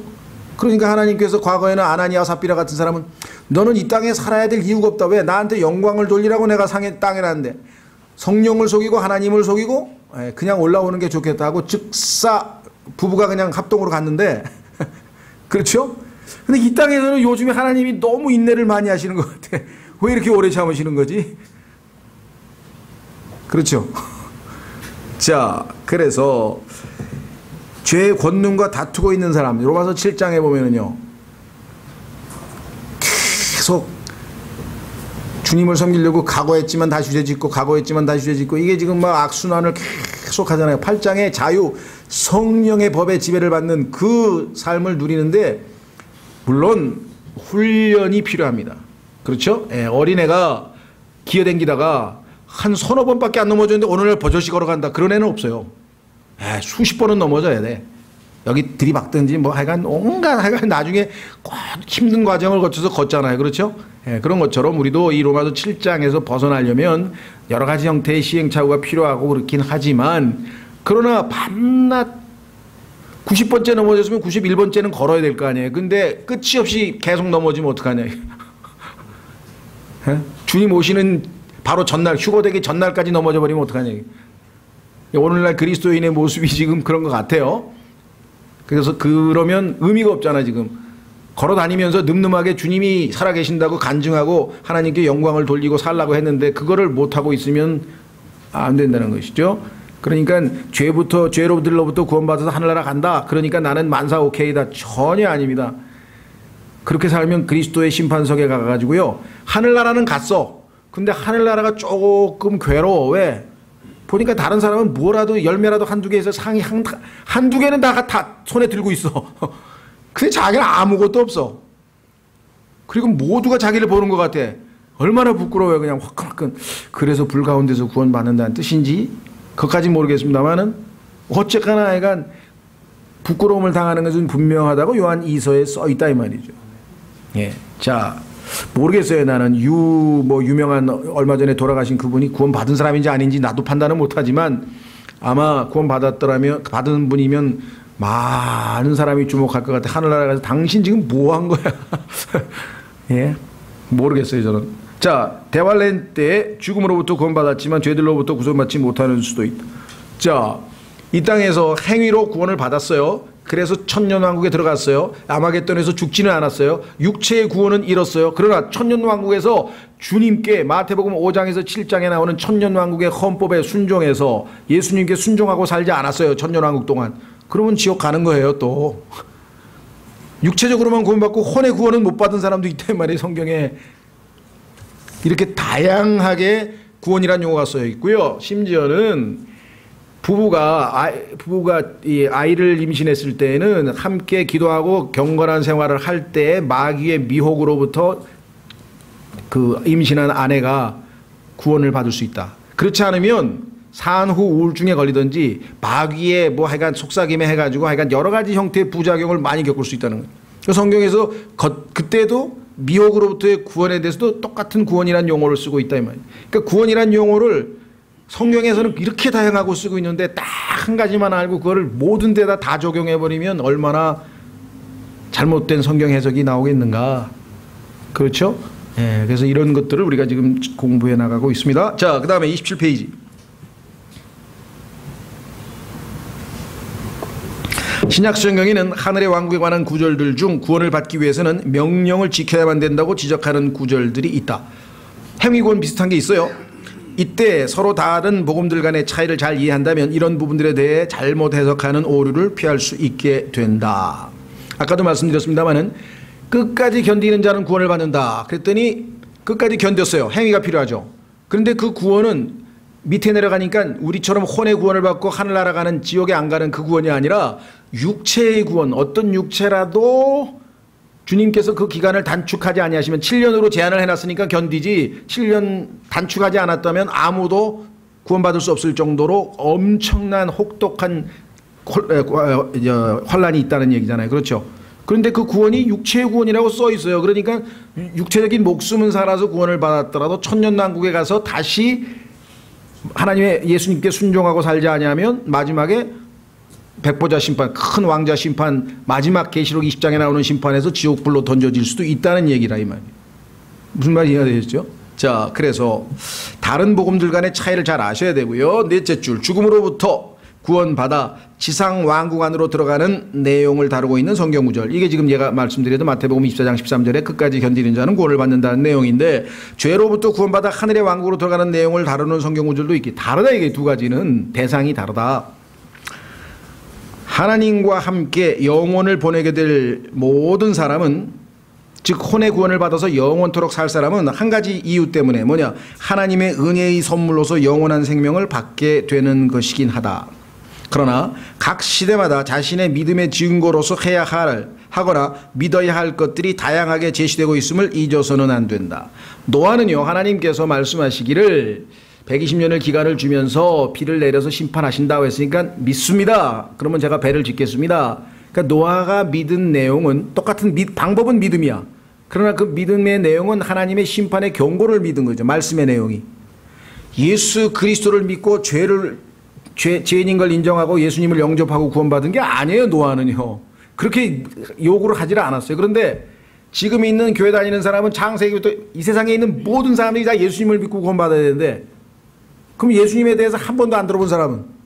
[SPEAKER 1] 그러니까 하나님께서 과거에는 아나니아와 삽비라 같은 사람은 너는 이 땅에 살아야 될 이유가 없다. 왜? 나한테 영광을 돌리라고 내가 땅에 놨는데 성령을 속이고 하나님을 속이고 그냥 올라오는 게 좋겠다 하고 즉사 부부가 그냥 합동으로 갔는데 그렇죠? 근데 이 땅에서는 요즘에 하나님이 너무 인내를 많이 하시는 것 같아. 왜 이렇게 오래 참으시는 거지? 그렇죠? 자, 그래서 죄의 권능과 다투고 있는 사람, 로마서 7장에 보면은요, 계속 주님을 섬기려고 각오했지만 다시 죄 짓고 각오했지만 다시 죄 짓고 이게 지금 막 악순환을 계속 하잖아요. 8장의 자유, 성령의 법의 지배를 받는 그 삶을 누리는데 물론 훈련이 필요합니다. 그렇죠? 어린애가 기어댕기다가 한 서너 번밖에 안 넘어졌는데 오늘날 버젓이 걸어간다. 그런 애는 없어요. 수십 번은 넘어져야 돼. 여기 들이박든지 뭐 하여간 온갖 하여간 나중에 꼭 힘든 과정을 거쳐서 걷잖아요. 그렇죠? 그런 것처럼 우리도 이 로마서 7장에서 벗어나려면 여러 가지 형태의 시행착오가 필요하고 그렇긴 하지만 그러나 밤낮 90번째 넘어졌으면 91번째는 걸어야 될 거 아니에요. 근데 끝이 없이 계속 넘어지면 어떡하냐. 주님 오시는 바로 전날, 휴거되기 전날까지 넘어져 버리면 어떡하냐. 오늘날 그리스도인의 모습이 지금 그런 것 같아요. 그래서 그러면 의미가 없잖아. 지금 걸어 다니면서 늠름하게 주님이 살아계신다고 간증하고 하나님께 영광을 돌리고 살라고 했는데 그거를 못하고 있으면 안 된다는 것이죠. 그러니까 죄로부터 구원받아서 하늘나라 간다. 그러니까 나는 만사 오케이다. 전혀 아닙니다. 그렇게 살면 그리스도의 심판석에 가가지고요, 하늘나라는 갔어. 근데 하늘나라가 조금 괴로워. 왜? 보니까 다른 사람은 뭐라도 열매라도 한두 개에서 상이 한두 개는 다 손에 들고 있어. 근데 자기는 아무것도 없어. 그리고 모두가 자기를 보는 것 같아. 얼마나 부끄러워요. 그냥 화끈화끈. 그래서 불 가운데서 구원받는다는 뜻인지 그것까지 모르겠습니다만은 어쨌거나 약간 부끄러움을 당하는 것은 분명하다고 요한 2서에 써 있다 이 말이죠. 예. 자, 모르겠어요. 나는 유명한 얼마 전에 돌아가신 그분이 구원 받은 사람인지 아닌지 나도 판단은 못하지만 아마 구원 받은 분이면 많은 사람이 주목할 것 같아. 하늘나라 가서 당신 지금 뭐 한 거야? 예. 모르겠어요, 저는. 자, 대환란 때 죽음으로부터 구원받았지만 죄들로부터 구원받지 못하는 수도 있다. 자, 이 땅에서 행위로 구원을 받았어요. 그래서 천년왕국에 들어갔어요. 아마겟돈에서 죽지는 않았어요. 육체의 구원은 잃었어요. 그러나 천년왕국에서 주님께 마태복음 5장에서 7장에 나오는 천년왕국의 헌법에 순종해서 예수님께 순종하고 살지 않았어요. 천년왕국 동안. 그러면 지옥 가는 거예요. 또 육체적으로만 구원받고 혼의 구원은 못 받은 사람도 있단 말이에요. 성경에 이렇게 다양하게 구원이라는 용어가 쓰여 있고요. 심지어는 부부가 이 아이를 임신했을 때는 함께 기도하고 경건한 생활을 할 때 마귀의 미혹으로부터 그 임신한 아내가 구원을 받을 수 있다. 그렇지 않으면 산후 우울증에 걸리든지 마귀의 뭐 하여간 속삭임에 해가지고 하여간 여러 가지 형태의 부작용을 많이 겪을 수 있다는 거예요. 성경에서 그때도 미혹으로부터의 구원에 대해서도 똑같은 구원이라는 용어를 쓰고 있다 이 말이에요. 그러니까 구원이라는 용어를 성경에서는 이렇게 다양하고 쓰고 있는데 딱 한 가지만 알고 그거를 모든 데다 다 적용해버리면 얼마나 잘못된 성경 해석이 나오겠는가. 그렇죠? 예, 그래서 이런 것들을 우리가 지금 공부해 나가고 있습니다. 자, 그 다음에 27페이지. 신약 성경에는 하늘의 왕국에 관한 구절들 중 구원을 받기 위해서는 명령을 지켜야만 된다고 지적하는 구절들이 있다. 행위구원 비슷한 게 있어요. 이때 서로 다른 복음들 간의 차이를 잘 이해한다면 이런 부분들에 대해 잘못 해석하는 오류를 피할 수 있게 된다. 아까도 말씀드렸습니다마는 끝까지 견디는 자는 구원을 받는다. 그랬더니 끝까지 견뎠어요. 행위가 필요하죠. 그런데 그 구원은 밑에 내려가니까 우리처럼 혼의 구원을 받고 하늘나라 가는 지옥에 안 가는 그 구원이 아니라 육체의 구원, 어떤 육체라도 주님께서 그 기간을 단축하지 아니하시면 7년으로 제한을 해놨으니까 견디지 7년 단축하지 않았다면 아무도 구원받을 수 없을 정도로 엄청난 혹독한 환란이 있다는 얘기잖아요. 그렇죠? 그런데 그 구원이 육체의 구원이라고 써 있어요. 그러니까 육체적인 목숨은 살아서 구원을 받았더라도 천년왕국에 가서 다시 하나님의 예수님께 순종하고 살지 아니하면 마지막에 백보자 심판, 큰 왕자 심판, 마지막 계시록 20장에 나오는 심판에서 지옥불로 던져질 수도 있다는 얘기라 이 말이에요. 무슨 말이 이해가 되셨죠? 자, 그래서 다른 복음들 간의 차이를 잘 아셔야 되고요. 넷째 줄, 죽음으로부터 구원받아 지상 왕국 안으로 들어가는 내용을 다루고 있는 성경 구절. 이게 지금 제가 말씀드려도 마태복음 24장 13절에 끝까지 견디는 자는 구원을 받는다는 내용인데, 죄로부터 구원받아 하늘의 왕국으로 들어가는 내용을 다루는 성경 구절도 있기. 다르다. 이게 두 가지는 대상이 다르다. 하나님과 함께 영혼을 보내게 될 모든 사람은, 즉 혼의 구원을 받아서 영원토록 살 사람은 한 가지 이유 때문에 뭐냐, 하나님의 은혜의 선물로서 영원한 생명을 받게 되는 것이긴 하다. 그러나 각 시대마다 자신의 믿음의 증거로서 해야 하거나 믿어야 할 것들이 다양하게 제시되고 있음을 잊어서는 안 된다. 노아는요, 하나님께서 말씀하시기를 120년을 기간을 주면서 비를 내려서 심판하신다고 했으니까 믿습니다. 그러면 제가 배를 짓겠습니다. 그러니까 노아가 믿은 내용은 똑같은 방법은 믿음이야. 그러나 그 믿음의 내용은 하나님의 심판의 경고를 믿은 거죠. 말씀의 내용이. 예수 그리스도를 믿고 죄인인 걸 인정하고 예수님을 영접하고 구원받은 게 아니에요. 노아는요. 그렇게 요구를 하지를 않았어요. 그런데 지금 있는 교회 다니는 사람은 창세기부터 이 세상에 있는 모든 사람들이 다 예수님을 믿고 구원받아야 되는데, 그럼 예수님에 대해서 한 번도 안 들어본 사람은?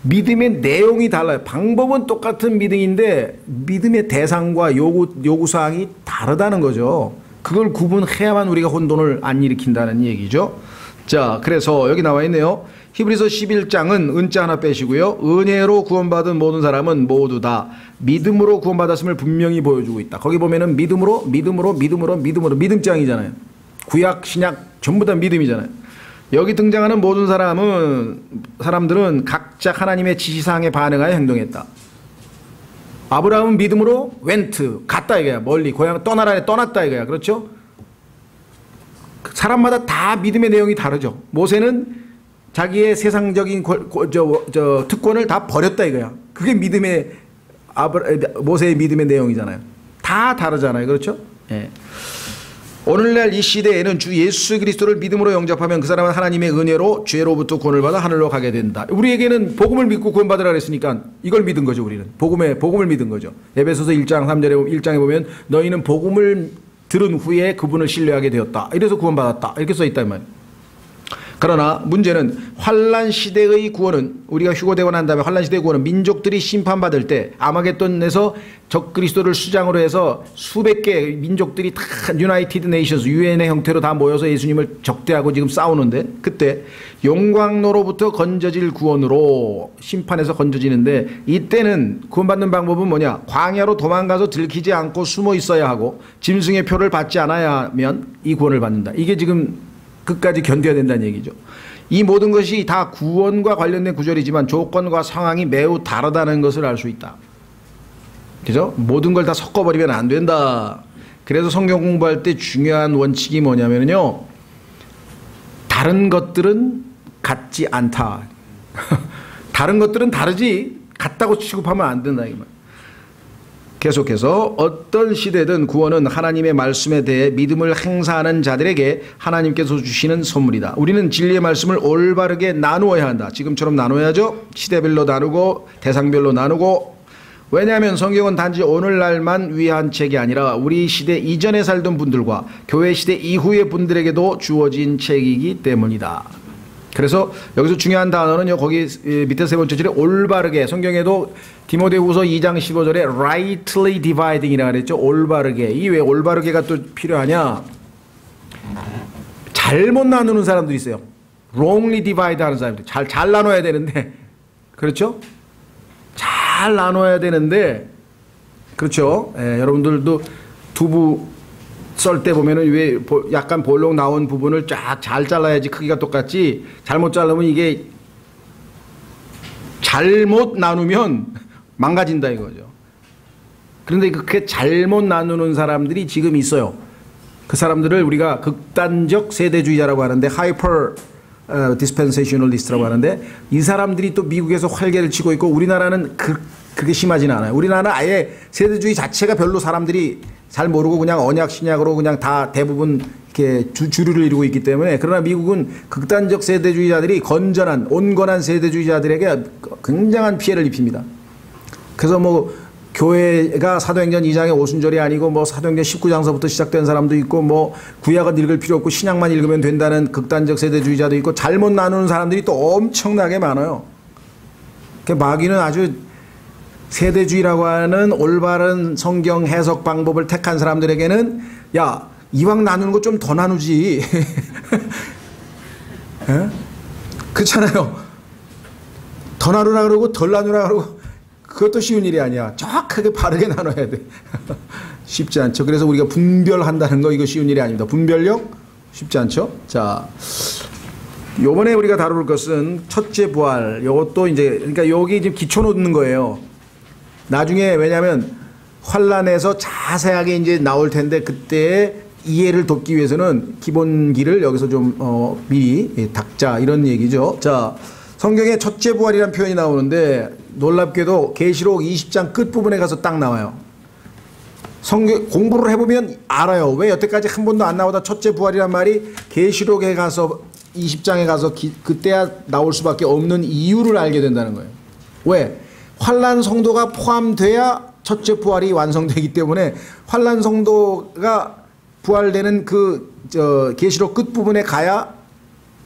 [SPEAKER 1] 믿음의 내용이 달라요. 방법은 똑같은 믿음인데 믿음의 대상과 요구사항이 다르다는 거죠. 그걸 구분해야만 우리가 혼돈을 안 일으킨다는 얘기죠. 자, 그래서 여기 나와 있네요. 히브리서 11장은 은자 하나 빼시고요. 은혜로 구원받은 모든 사람은 모두 다 믿음으로 구원받았음을 분명히 보여주고 있다. 거기 보면은 믿음장이잖아요. 구약, 신약 전부 다 믿음이잖아요. 여기 등장하는 모든 사람들은 각자 하나님의 지시사항에 반응하여 행동했다. 아브라함은 믿음으로 갔다 이거야. 멀리 고향 떠났다 이거야. 그렇죠? 사람마다 다 믿음의 내용이 다르죠. 모세는 자기의 세상적인 특권을 다 버렸다 이거야. 그게 모세의 믿음의 내용이잖아요. 다 다르잖아요. 그렇죠? 예. 오늘날 이 시대에는 주 예수 그리스도를 믿음으로 영접하면 그 사람은 하나님의 은혜로 죄로부터 구원을 받아 하늘로 가게 된다. 우리에게는 복음을 믿고 구원받으라 그랬으니까 이걸 믿은 거죠. 우리는 복음을 믿은 거죠. 에베소서 1장 1장에 보면 너희는 복음을 들은 후에 그분을 신뢰하게 되었다. 이래서 구원받았다. 이렇게 써 있단 말이에요. 그러나 문제는 환란 시대의 구원은, 우리가 휴거되고 난 다음에 환란 시대의 구원은 민족들이 심판받을 때 아마겟돈에서 적그리스도를 수장으로 해서 수백 개 민족들이 다 유나이티드 네이션스, 유엔의 형태로 다 모여서 예수님을 적대하고 지금 싸우는데, 그때 용광로로부터 건져질 구원으로 심판에서 건져지는데, 이때는 구원받는 방법은 뭐냐, 광야로 도망가서 들키지 않고 숨어 있어야 하고 짐승의 표를 받지 않아야 하면 이 구원을 받는다. 이게 지금 끝까지 견뎌야 된다는 얘기죠. 이 모든 것이 다 구원과 관련된 구절이지만 조건과 상황이 매우 다르다는 것을 알 수 있다. 그죠? 모든 걸 다 섞어버리면 안 된다. 그래서 성경 공부할 때 중요한 원칙이 뭐냐면요, 다른 것들은 같지 않다. 다른 것들은 다르지 같다고 취급하면 안 된다 이 말. 계속해서 어떤 시대든 구원은 하나님의 말씀에 대해 믿음을 행사하는 자들에게 하나님께서 주시는 선물이다. 우리는 진리의 말씀을 올바르게 나누어야 한다. 지금처럼 나눠야죠. 시대별로 나누고 대상별로 나누고. 왜냐하면 성경은 단지 오늘날만 위한 책이 아니라 우리 시대 이전에 살던 분들과 교회 시대 이후의 분들에게도 주어진 책이기 때문이다. 그래서 여기서 중요한 단어는요, 거기 밑에 세 번째 줄에 올바르게, 성경에도 디모데후서 2장 15절에 rightly dividing이라고 그랬죠. 올바르게. 이게 왜 올바르게가 또 필요하냐? 잘못 나누는 사람들이 있어요. wrongly divide 하는 사람들. 잘 나눠야 되는데, 그렇죠? 잘 나눠야 되는데, 그렇죠? 예, 여러분들도 두부 썰 때 보면은 왜 약간 볼록 나온 부분을 쫙 잘 잘라야지 크기가 똑같지, 잘못 자르면 이게 잘못 나누면 망가진다 이거죠. 그런데 그렇게 잘못 나누는 사람들이 지금 있어요. 그 사람들을 우리가 극단적 세대주의자라고 하는데, 하이퍼 디스펜세이셔널리스트라고 하는데, 이 사람들이 또 미국에서 활개를 치고 있고 우리나라는 그게 심하지는 않아요. 우리나라는 아예 세대주의 자체가 별로 사람들이 잘 모르고 그냥 언약 신약으로 그냥 다 대부분 이렇게 주류를 이루고 있기 때문에. 그러나 미국은 극단적 세대주의자들이 온건한 세대주의자들에게 굉장한 피해를 입힙니다. 그래서 뭐 교회가 사도행전 2장의 오순절이 아니고 뭐 사도행전 19장서부터 시작된 사람도 있고 뭐 구약은 읽을 필요 없고 신약만 읽으면 된다는 극단적 세대주의자도 있고 잘못 나누는 사람들이 또 엄청나게 많아요. 마귀는 아주 세대주의라고 하는 올바른 성경 해석 방법을 택한 사람들에게는 야, 이왕 나누는 거 좀 더 나누지. 예? 그렇잖아요. 더 나누라 그러고 덜 나누라 그러고 그것도 쉬운 일이 아니야. 정확하게 바르게 나눠야 돼. 쉽지 않죠. 그래서 우리가 분별한다는 거 이거 쉬운 일이 아닙니다. 분별력 쉽지 않죠. 자, 요번에 우리가 다룰 것은 첫째 부활. 요것도 이제 그러니까 여기 지금 기초 놓는 거예요. 나중에 왜냐하면 환란에서 자세하게 이제 나올 텐데 그때 이해를 돕기 위해서는 기본기를 여기서 좀 미리 닦자 이런 얘기죠. 자, 성경에 첫째 부활이라는 표현이 나오는데 놀랍게도 계시록 20장 끝부분에 가서 딱 나와요. 성경 공부를 해보면 알아요. 왜 여태까지 한 번도 안 나오다 첫째 부활이란 말이 계시록에 가서 20장에 가서 그때야 나올 수밖에 없는 이유를 알게 된다는 거예요. 왜? 환란 성도가 포함돼야 첫째 부활이 완성되기 때문에 환란 성도가 부활되는 계시록 끝부분에 가야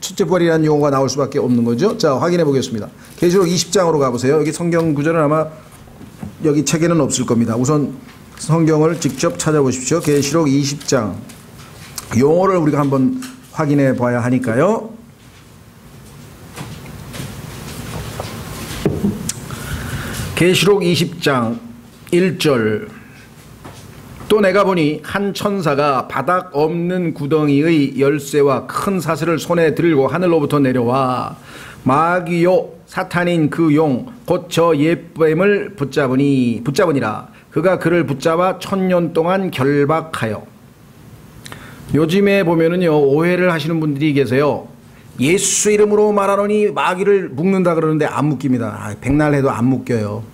[SPEAKER 1] 첫째 부활이라는 용어가 나올 수밖에 없는 거죠. 자, 확인해 보겠습니다. 계시록 20장으로 가보세요. 여기 성경 구절은 아마 여기 책에는 없을 겁니다. 우선 성경을 직접 찾아보십시오. 계시록 20장 용어를 우리가 한번 확인해 봐야 하니까요. 계시록 20장 1절 또 내가 보니 한 천사가 바닥 없는 구덩이의 열쇠와 큰 사슬을 손에 들고 하늘로부터 내려와 마귀요 사탄인 그 용 곧 저 옛뱀을 붙잡으니라. 그가 그를 붙잡아 1000년 동안 결박하여. 요즘에 보면은요 오해를 하시는 분들이 계세요. 예수 이름으로 말하노니 마귀를 묶는다 그러는데 안 묶입니다. 백날 해도 안 묶여요.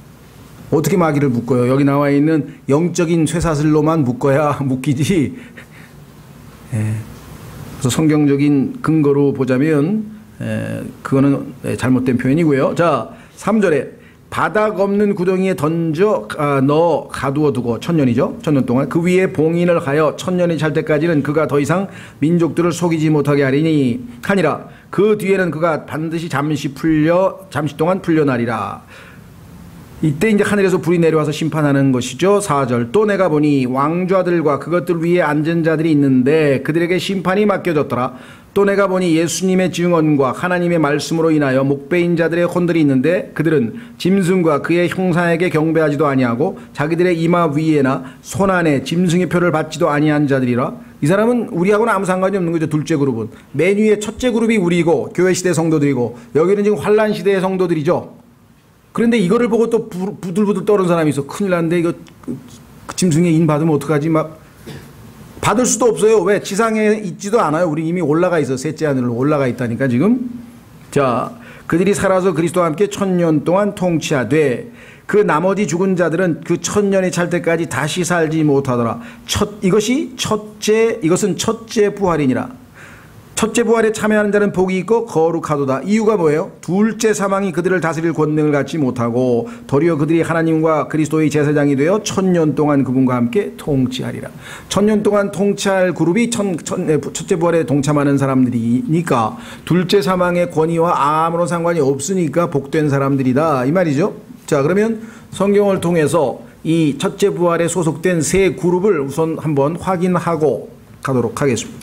[SPEAKER 1] 어떻게 마귀를 묶어요? 여기 나와 있는 영적인 쇠사슬로만 묶어야 묶이지. 그래서 성경적인 근거로 보자면 그거는 잘못된 표현이고요. 자, 3절에 바닥 없는 구덩이에 던져 넣어 가두어 두고 1000년이죠. 1000년 동안 그 위에 봉인을 하여 1000년이 찰 때까지는 그가 더 이상 민족들을 속이지 못하게 하니라. 그 뒤에는 그가 반드시 잠시 동안 풀려나리라. 이때 이제 하늘에서 불이 내려와서 심판하는 것이죠. 4절 또 내가 보니 왕좌들과 그것들 위에 앉은 자들이 있는데 그들에게 심판이 맡겨졌더라. 또 내가 보니 예수님의 증언과 하나님의 말씀으로 인하여 목배인 자들의 혼들이 있는데 그들은 짐승과 그의 형상에게 경배하지도 아니하고 자기들의 이마 위에나 손 안에 짐승의 표를 받지도 아니한 자들이라. 이 사람은 우리하고는 아무 상관이 없는 거죠. 둘째 그룹은. 맨 위에 첫째 그룹이 우리고 교회 시대 성도들이고 여기는 지금 환란 시대의 성도들이죠. 그런데 이거를 보고 또 부들부들 떠는 사람이 있어. 큰일 났는데 이거 짐승의 인 받으면 어떡하지? 막 받을 수도 없어요. 왜? 지상에 있지도 않아요. 우리 이미 올라가 있어. 셋째 하늘로 올라가 있다니까 지금. 자, 그들이 살아서 그리스도와 함께 1000년 동안 통치하되 그 나머지 죽은 자들은 그 1000년이 찰 때까지 다시 살지 못하더라. 이것은 첫째 부활이니라. 첫째 부활에 참여하는 자는 복이 있고 거룩하도다. 이유가 뭐예요? 둘째 사망이 그들을 다스릴 권능을 갖지 못하고 도리어 그들이 하나님과 그리스도의 제사장이 되어 1000년 동안 그분과 함께 통치하리라. 1000년 동안 통치할 그룹이 첫째 부활에 동참하는 사람들이니까 둘째 사망의 권위와 아무런 상관이 없으니까 복된 사람들이다 이 말이죠. 자, 그러면 성경을 통해서 이 첫째 부활에 소속된 세 그룹을 우선 한번 확인하고 가도록 하겠습니다.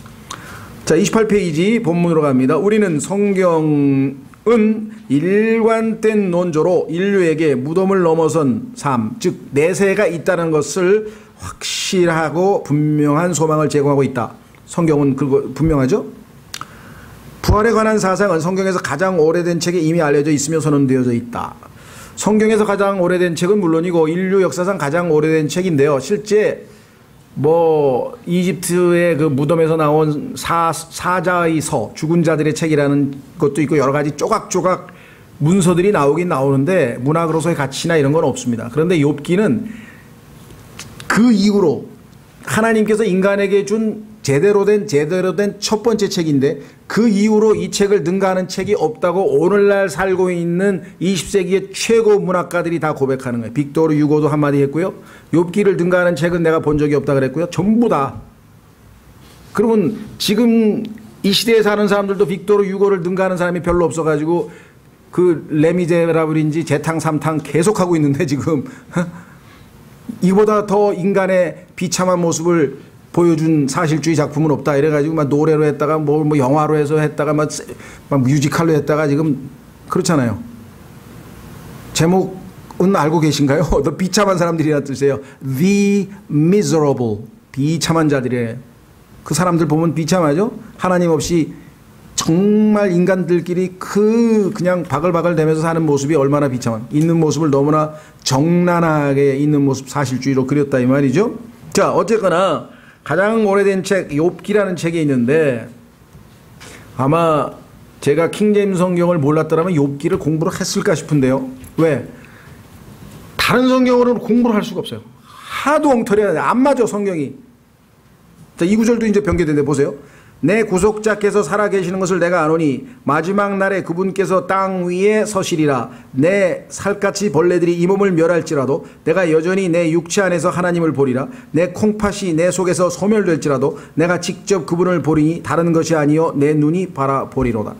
[SPEAKER 1] 자, 28페이지 본문으로 갑니다. 우리는 성경은 일관된 논조로 인류에게 무덤을 넘어선 삶, 즉 내세가 있다는 것을 확실하고 분명한 소망을 제공하고 있다. 성경은 그거 분명하죠? 부활에 관한 사상은 성경에서 가장 오래된 책에 이미 알려져 있으며 선언되어져 있다. 성경에서 가장 오래된 책은 물론이고 인류 역사상 가장 오래된 책인데요. 실제 이집트의 그 무덤에서 나온 사자의 서, 죽은 자들의 책이라는 것도 있고 여러 가지 조각조각 문서들이 나오긴 나오는데 문학으로서의 가치나 이런 건 없습니다. 그런데 욥기는 그 이후로 하나님께서 인간에게 준 제대로 된 첫 번째 책인데 그 이후로 이 책을 능가하는 책이 없다고 오늘날 살고 있는 20세기의 최고 문학가들이 다 고백하는 거예요. 빅토르 유고도 한마디 했고요. 욥기를 능가하는 책은 내가 본 적이 없다 그랬고요. 전부 다. 그러면 지금 이 시대에 사는 사람들도 빅토르 유고를 능가하는 사람이 별로 없어가지고 그 레미제라블인지 재탕 삼탕 계속하고 있는데 지금 이보다 더 인간의 비참한 모습을 보여준 사실주의 작품은 없다 이래가지고 막 노래로 했다가 뭐 영화로 해서 했다가 막 뮤지컬로 했다가 지금 그렇잖아요. 제목은 알고 계신가요? 더 비참한 사람들이란 뜻이에요. The miserable. 비참한 자들이에요. 그 사람들 보면 비참하죠? 하나님 없이 정말 인간들끼리 그냥 바글바글 대면서 사는 모습이 얼마나 비참한, 있는 모습을 너무나 정난하게 있는 모습 사실주의로 그렸다 이 말이죠. 자, 어쨌거나 가장 오래된 책 욥기라는 책이 있는데 아마 제가 킹제임스 성경을 몰랐더라면 욥기를 공부를 했을까 싶은데요. 왜? 다른 성경으로는 공부를 할 수가 없어요. 하도 엉터리하네. 안 맞아 성경이. 자, 이 구절도 이제 변개되는데 보세요. 내 구속자께서 살아계시는 것을 내가 아노니 마지막 날에 그분께서 땅 위에 서시리라. 내 살갗이 벌레들이 이 몸을 멸할지라도 내가 여전히 내 육체 안에서 하나님을 보리라. 내 콩팥이 내 속에서 소멸될지라도 내가 직접 그분을 보리니 다른 것이 아니요 내 눈이 바라보리로다.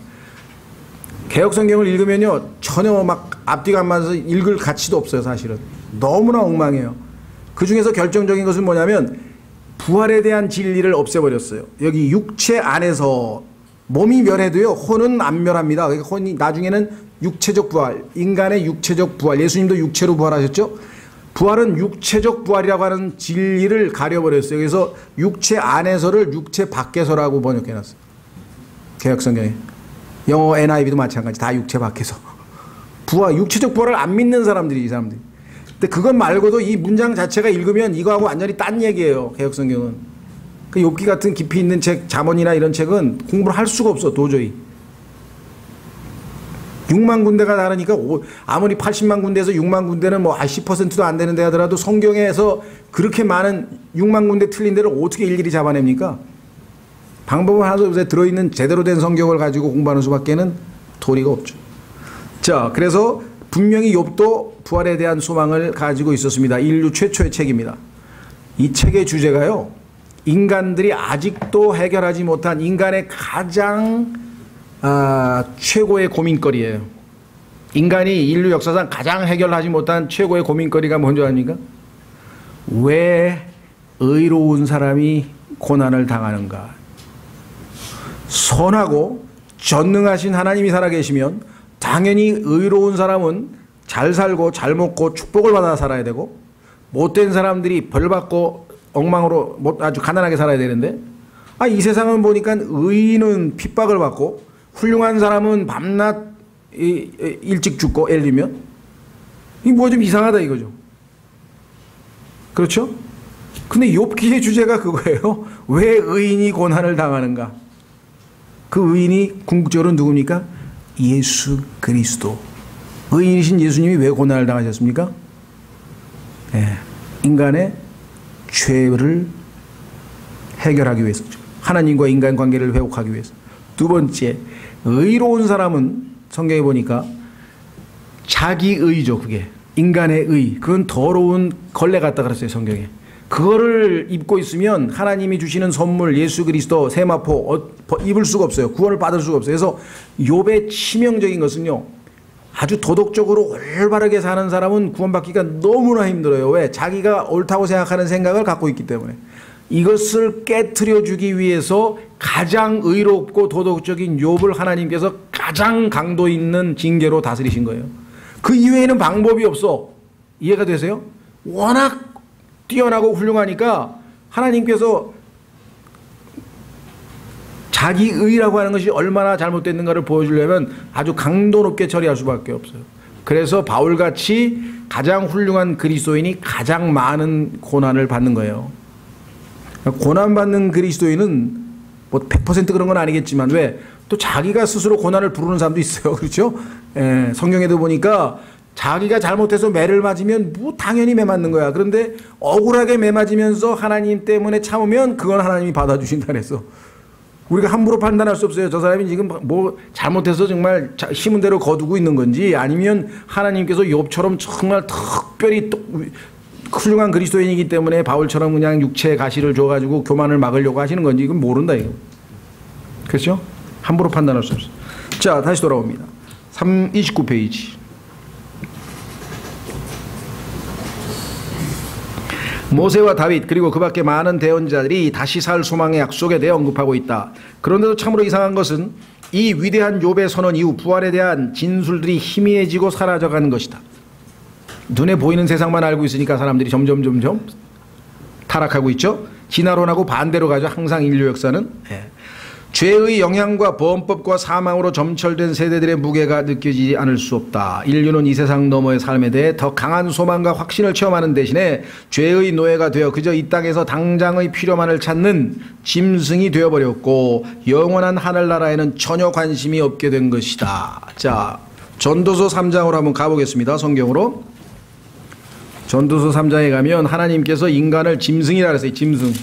[SPEAKER 1] 개혁성경을 읽으면요 전혀 막 앞뒤가 안 맞아서 읽을 가치도 없어요. 사실은 너무나 엉망해요. 그 중에서 결정적인 것은 뭐냐면 부활에 대한 진리를 없애버렸어요. 여기 육체 안에서 몸이 멸해도요 혼은 안 멸합니다. 그러니까 혼이 나중에는 육체적 부활, 인간의 육체적 부활, 예수님도 육체로 부활하셨죠. 부활은 육체적 부활이라고 하는 진리를 가려버렸어요. 그래서 육체 안에서를 육체 밖에서라고 번역해놨어요. 개혁성경에. 영어 NIV도 마찬가지. 다 육체 밖에서. 부활, 육체적 부활을 안 믿는 사람들이 이 사람들이. 근데 그것 말고도 이 문장 자체가 읽으면 이거하고 완전히 딴 얘기예요. 개혁성경은. 그 욥기 같은 깊이 있는 책, 잠언이나 이런 책은 공부를 할 수가 없어. 도저히. 6만 군데가 다르니까 아무리 80만 군데에서 6만 군데는 뭐 10%도 안 되는 데 하더라도 성경에서 그렇게 많은 6만 군데 틀린 데를 어떻게 일일이 잡아냅니까? 방법은 하나도 없어요. 들어있는 제대로 된 성경을 가지고 공부하는 수밖에는 도리가 없죠. 자, 그래서 분명히 욥도 부활에 대한 소망을 가지고 있었습니다. 인류 최초의 책입니다. 이 책의 주제가요. 인간들이 아직도 해결하지 못한 인간의 가장 최고의 고민거리예요. 인간이 인류 역사상 가장 해결하지 못한 최고의 고민거리가 뭔지 아닙니까? 왜 의로운 사람이 고난을 당하는가? 선하고 전능하신 하나님이 살아계시면 당연히 의로운 사람은 잘 살고 잘 먹고 축복을 받아 살아야 되고 못된 사람들이 벌 받고 엉망으로 아주 가난하게 살아야 되는데 이 세상은 보니까 의인은 핍박을 받고 훌륭한 사람은 밤낮 일찍 죽고 예를 들면 이게 뭐가 좀 이상하다 이거죠. 그렇죠? 근데 욥기의 주제가 그거예요. 왜 의인이 고난을 당하는가? 그 의인이 궁극적으로 누굽니까? 예수 그리스도. 의인이신 예수님이 왜 고난을 당하셨습니까? 네. 인간의 죄를 해결하기 위해서죠. 하나님과 인간 관계를 회복하기 위해서. 두 번째, 의로운 사람은 성경에 보니까 자기의죠. 그게 인간의 의. 그건 더러운 걸레 같다 그랬어요. 성경에. 그거를 입고 있으면 하나님이 주시는 선물 예수 그리스도 세마포 입을 수가 없어요. 구원을 받을 수가 없어요. 그래서 욥의 치명적인 것은요. 아주 도덕적으로 올바르게 사는 사람은 구원받기가 너무나 힘들어요. 왜? 자기가 옳다고 생각하는 생각을 갖고 있기 때문에. 이것을 깨트려 주기 위해서 가장 의롭고 도덕적인 욥을 하나님께서 가장 강도 있는 징계로 다스리신 거예요. 그 이외에는 방법이 없어. 이해가 되세요? 워낙 뛰어나고 훌륭하니까 하나님께서 자기의라고 하는 것이 얼마나 잘못됐는가를 보여주려면 아주 강도 높게 처리할 수밖에 없어요. 그래서 바울같이 가장 훌륭한 그리스도인이 가장 많은 고난을 받는 거예요. 고난받는 그리스도인은 뭐 100% 그런 건 아니겠지만 왜? 또 자기가 스스로 고난을 부르는 사람도 있어요. 그렇죠? 예, 성경에도 보니까 자기가 잘못해서 매를 맞으면 뭐 당연히 매 맞는 거야. 그런데 억울하게 매 맞으면서 하나님 때문에 참으면 그건 하나님이 받아주신다 그랬어. 우리가 함부로 판단할 수 없어요. 저 사람이 지금 뭐 잘못해서 정말 심은 대로 거두고 있는 건지, 아니면 하나님께서 욥처럼 정말 특별히 훌륭한 그리스도인이기 때문에 바울처럼 그냥 육체의 가시를 줘가지고 교만을 막으려고 하시는 건지, 이건 모른다 이거. 그렇죠? 함부로 판단할 수 없어요. 자, 다시 돌아옵니다. 29페이지. 모세와 다윗 그리고 그 밖에 많은 대언자들이 다시 살 소망의 약속에 대해 언급하고 있다. 그런데도 참으로 이상한 것은 이 위대한 욥의 선언 이후 부활에 대한 진술들이 희미해지고 사라져가는 것이다. 눈에 보이는 세상만 알고 있으니까 사람들이 점점 타락하고 있죠. 진화론하고 반대로 가죠. 항상 인류 역사는. 죄의 영향과 범법과 사망으로 점철된 세대들의 무게가 느껴지지 않을 수 없다. 인류는 이 세상 너머의 삶에 대해 더 강한 소망과 확신을 체험하는 대신에 죄의 노예가 되어 그저 이 땅에서 당장의 필요만을 찾는 짐승이 되어버렸고 영원한 하늘나라에는 전혀 관심이 없게 된 것이다. 자, 전도서 3장으로 한번 가보겠습니다. 성경으로. 전도서 3장에 가면 하나님께서 인간을 짐승이라 그랬어요. 짐승.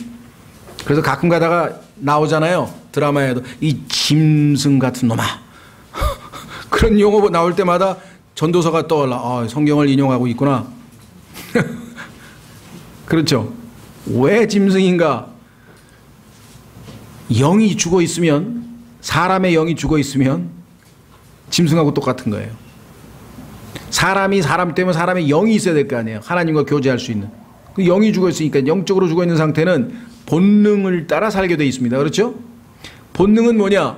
[SPEAKER 1] 그래서 가끔 가다가 나오잖아요. 드라마에도 이 짐승 같은 놈아. 그런 용어 나올 때마다 전도서가 떠올라. 아, 성경을 인용하고 있구나. 그렇죠. 왜 짐승인가? 영이 죽어 있으면, 사람의 영이 죽어 있으면 짐승하고 똑같은 거예요. 사람이 사람 때문에 사람의 영이 있어야 될 거 아니에요. 하나님과 교제할 수 있는. 그 영이 죽어 있으니까, 영적으로 죽어 있는 상태는 본능을 따라 살게 돼 있습니다. 그렇죠? 본능은 뭐냐?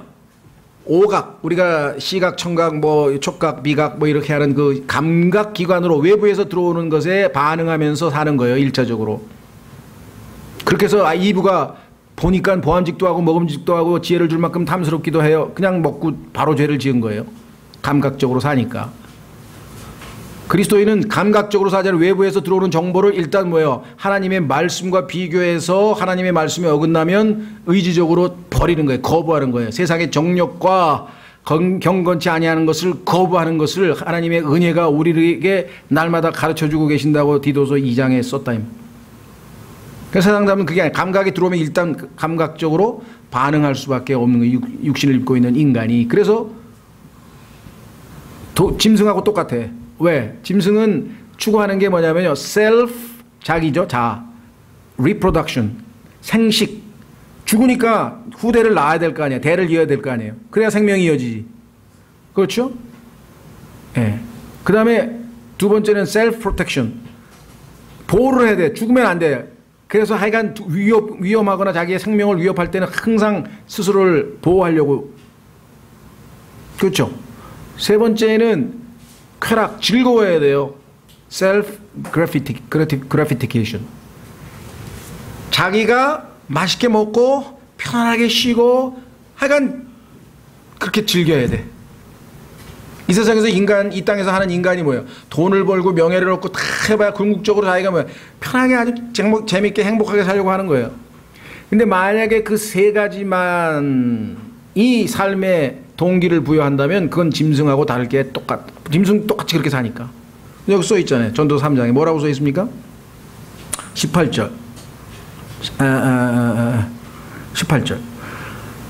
[SPEAKER 1] 오각, 우리가 시각, 청각, 뭐 촉각, 미각 뭐 이렇게 하는 그 감각 기관으로 외부에서 들어오는 것에 반응하면서 사는 거예요. 1차적으로. 그렇게 해서 이브가 보니까 보암직도 하고 먹음직도 하고 지혜를 줄 만큼 탐스럽기도 해요. 그냥 먹고 바로 죄를 지은 거예요. 감각적으로 사니까. 그리스도인은 감각적으로 사지 않은 외부에서 들어오는 정보를 일단 뭐예요? 하나님의 말씀과 비교해서 하나님의 말씀에 어긋나면 의지적으로 버리는 거예요. 거부하는 거예요. 세상의 정욕과 경건치 아니하는 것을 거부하는 것을 하나님의 은혜가 우리에게 날마다 가르쳐주고 계신다고 디도서 2장에 썼다. 그래서 세상 사람은 그게 아니라 감각이 들어오면 일단 감각적으로 반응할 수밖에 없는 거예요. 육신을 입고 있는 인간이. 그래서 짐승하고 똑같아. 왜? 짐승은 추구하는 게 뭐냐면요. self, 자기죠. 자. reproduction, 생식. 죽으니까 후대를 낳아야 될 거 아니에요. 대를 이어야 될 거 아니에요. 그래야 생명이 이어지지. 그렇죠? 예. 그 다음에 두 번째는 self protection. 보호를 해야 돼. 죽으면 안 돼. 그래서 하여간 위험하거나 자기의 생명을 위협할 때는 항상 스스로를 보호하려고. 그렇죠? 세 번째는 쾌락, 즐거워야 돼요. self gratification. 자기가 맛있게 먹고 편안하게 쉬고 하여간 그렇게 즐겨야 돼. 이 세상에서 인간, 이 땅에서 하는 인간이 뭐예요? 돈을 벌고 명예를 얻고 다 해봐야 궁극적으로 자기가 뭐예요? 편하게 아주 재밌게 행복하게 살려고 하는 거예요. 근데 만약에 그 세 가지만 이 삶의 동기를 부여한다면 그건 짐승하고 다를 게 짐승 똑같이 그렇게 사니까. 여기 써 있잖아요. 전도서 3장에 뭐라고 써 있습니까? 18절. 18절.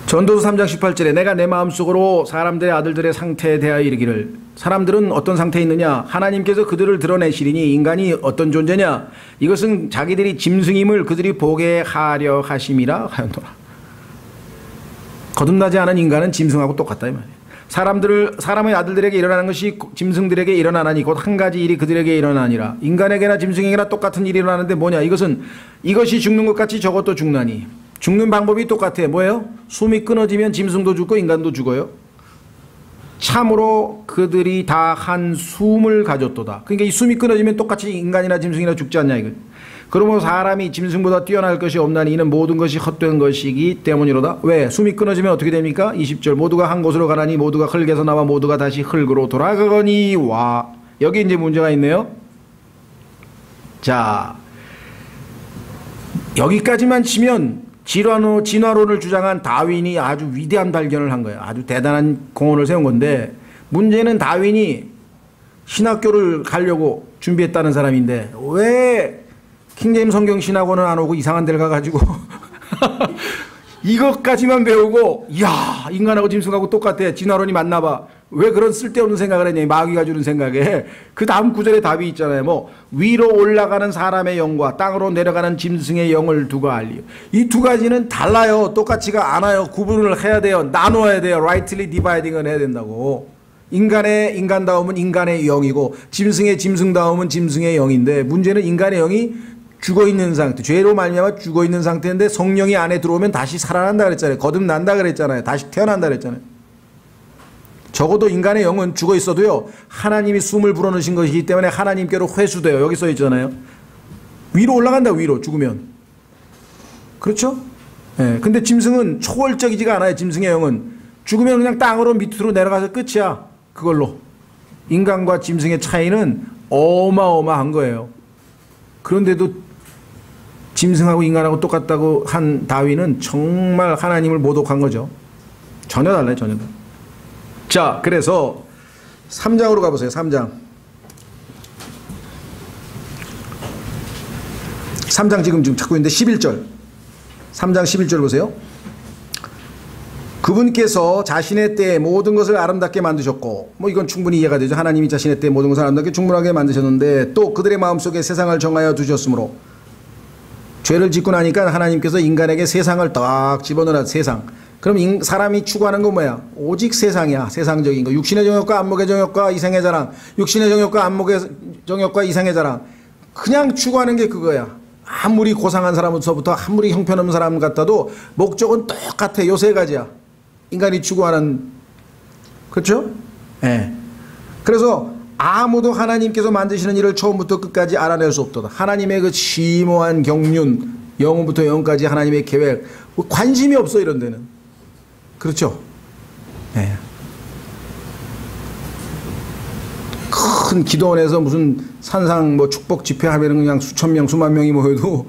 [SPEAKER 1] 전도서 3장 18절에 내가 내 마음속으로 사람들의 아들들의 상태에 대하여 이르기를. 사람들은 어떤 상태에 있느냐? 하나님께서 그들을 드러내시리니 인간이 어떤 존재냐? 이것은 자기들이 짐승임을 그들이 보게 하려 하심이라 하였노라. 거듭나지 않은 인간은 짐승하고 똑같다 이 말이에요. 사람의 아들들에게 일어나는 것이 짐승들에게 일어나나니 곧 한 가지 일이 그들에게 일어나니라. 인간에게나 짐승에게나 똑같은 일이 일어나는데 뭐냐? 이것이 죽는 것 같이 저것도 죽나니. 죽는 방법이 똑같아. 뭐예요? 숨이 끊어지면 짐승도 죽고 인간도 죽어요. 참으로 그들이 다 한 숨을 가졌도다. 그러니까 이 숨이 끊어지면 똑같이 인간이나 짐승이나 죽지 않냐 이거. 그러므로 사람이 짐승보다 뛰어날 것이 없나니 이는 모든 것이 헛된 것이기 때문이로다. 왜? 숨이 끊어지면 어떻게 됩니까? 20절 모두가 한 곳으로 가나니 모두가 흙에서 나와 모두가 다시 흙으로 돌아가거니 와. 여기 이제 문제가 있네요. 자, 여기까지만 치면 진화론을 주장한 다윈이 아주 위대한 발견을 한 거예요. 아주 대단한 공헌을 세운 건데 문제는 다윈이 신학교를 가려고 준비했다는 사람인데 왜 킹제임 성경 신학원은 안 오고 이상한 데를 가가지고 이것까지만 배우고 이야 인간하고 짐승하고 똑같아 진화론이 맞나봐 왜 그런 쓸데없는 생각을 했냐 마귀가 주는 생각에 그 다음 구절에 답이 있잖아요. 뭐 위로 올라가는 사람의 영과 땅으로 내려가는 짐승의 영을 두고 알리요. 이 두 가지는 달라요. 똑같지가 않아요. 구분을 해야 돼요. 나누어야 돼요. rightly dividing을 해야 된다고. 인간의 인간다움은 인간의 영이고 짐승의 짐승다움은 짐승의 영인데 문제는 인간의 영이 죽어있는 상태, 죄로 말미암아 죽어있는 상태인데 성령이 안에 들어오면 다시 살아난다 그랬잖아요. 거듭난다 그랬잖아요. 다시 태어난다 그랬잖아요. 적어도 인간의 영은 죽어 있어도요 하나님이 숨을 불어넣으신 것이기 때문에 하나님께로 회수돼요. 여기 써 있잖아요. 위로 올라간다. 위로 죽으면. 그렇죠? 예. 근데 짐승은 초월적이지가 않아요. 짐승의 영은 죽으면 그냥 땅으로 밑으로 내려가서 끝이야. 그걸로. 인간과 짐승의 차이는 어마어마한 거예요. 그런데도 짐승하고 인간하고 똑같다고 한 다윈은 정말 하나님을 모독한 거죠. 전혀 달라요. 전혀 달라요. 자, 그래서 3장으로 가보세요. 3장. 3장 지금 찾고 있는데 11절. 3장 11절 보세요. 그분께서 자신의 때에 모든 것을 아름답게 만드셨고 뭐 이건 충분히 이해가 되죠. 하나님이 자신의 때에 모든 것을 아름답게 충분하게 만드셨는데 또 그들의 마음속에 세상을 정하여 두셨으므로 죄를 짓고 나니까 하나님께서 인간에게 세상을 딱 집어넣어 세상. 그럼 사람이 추구하는 건 뭐야? 오직 세상이야. 세상적인 거. 육신의 정욕과 안목의 정욕과 이생의 자랑. 육신의 정욕과 안목의 정욕과 이생의 자랑. 그냥 추구하는 게 그거야. 아무리 고상한 사람부터 아무리 형편없는 사람 같아도 목적은 똑같아. 요 세 가지야. 인간이 추구하는. 그렇죠? 예. 네. 그래서 아무도 하나님께서 만드시는 일을 처음부터 끝까지 알아낼 수 없도다. 하나님의 그 심오한 경륜, 영혼부터 영혼까지 하나님의 계획, 관심이 없어 이런 데는. 그렇죠? 네. 큰 기도원에서 무슨 산상 뭐 축복 집회하면 그냥 수천 명, 수만 명이 모여도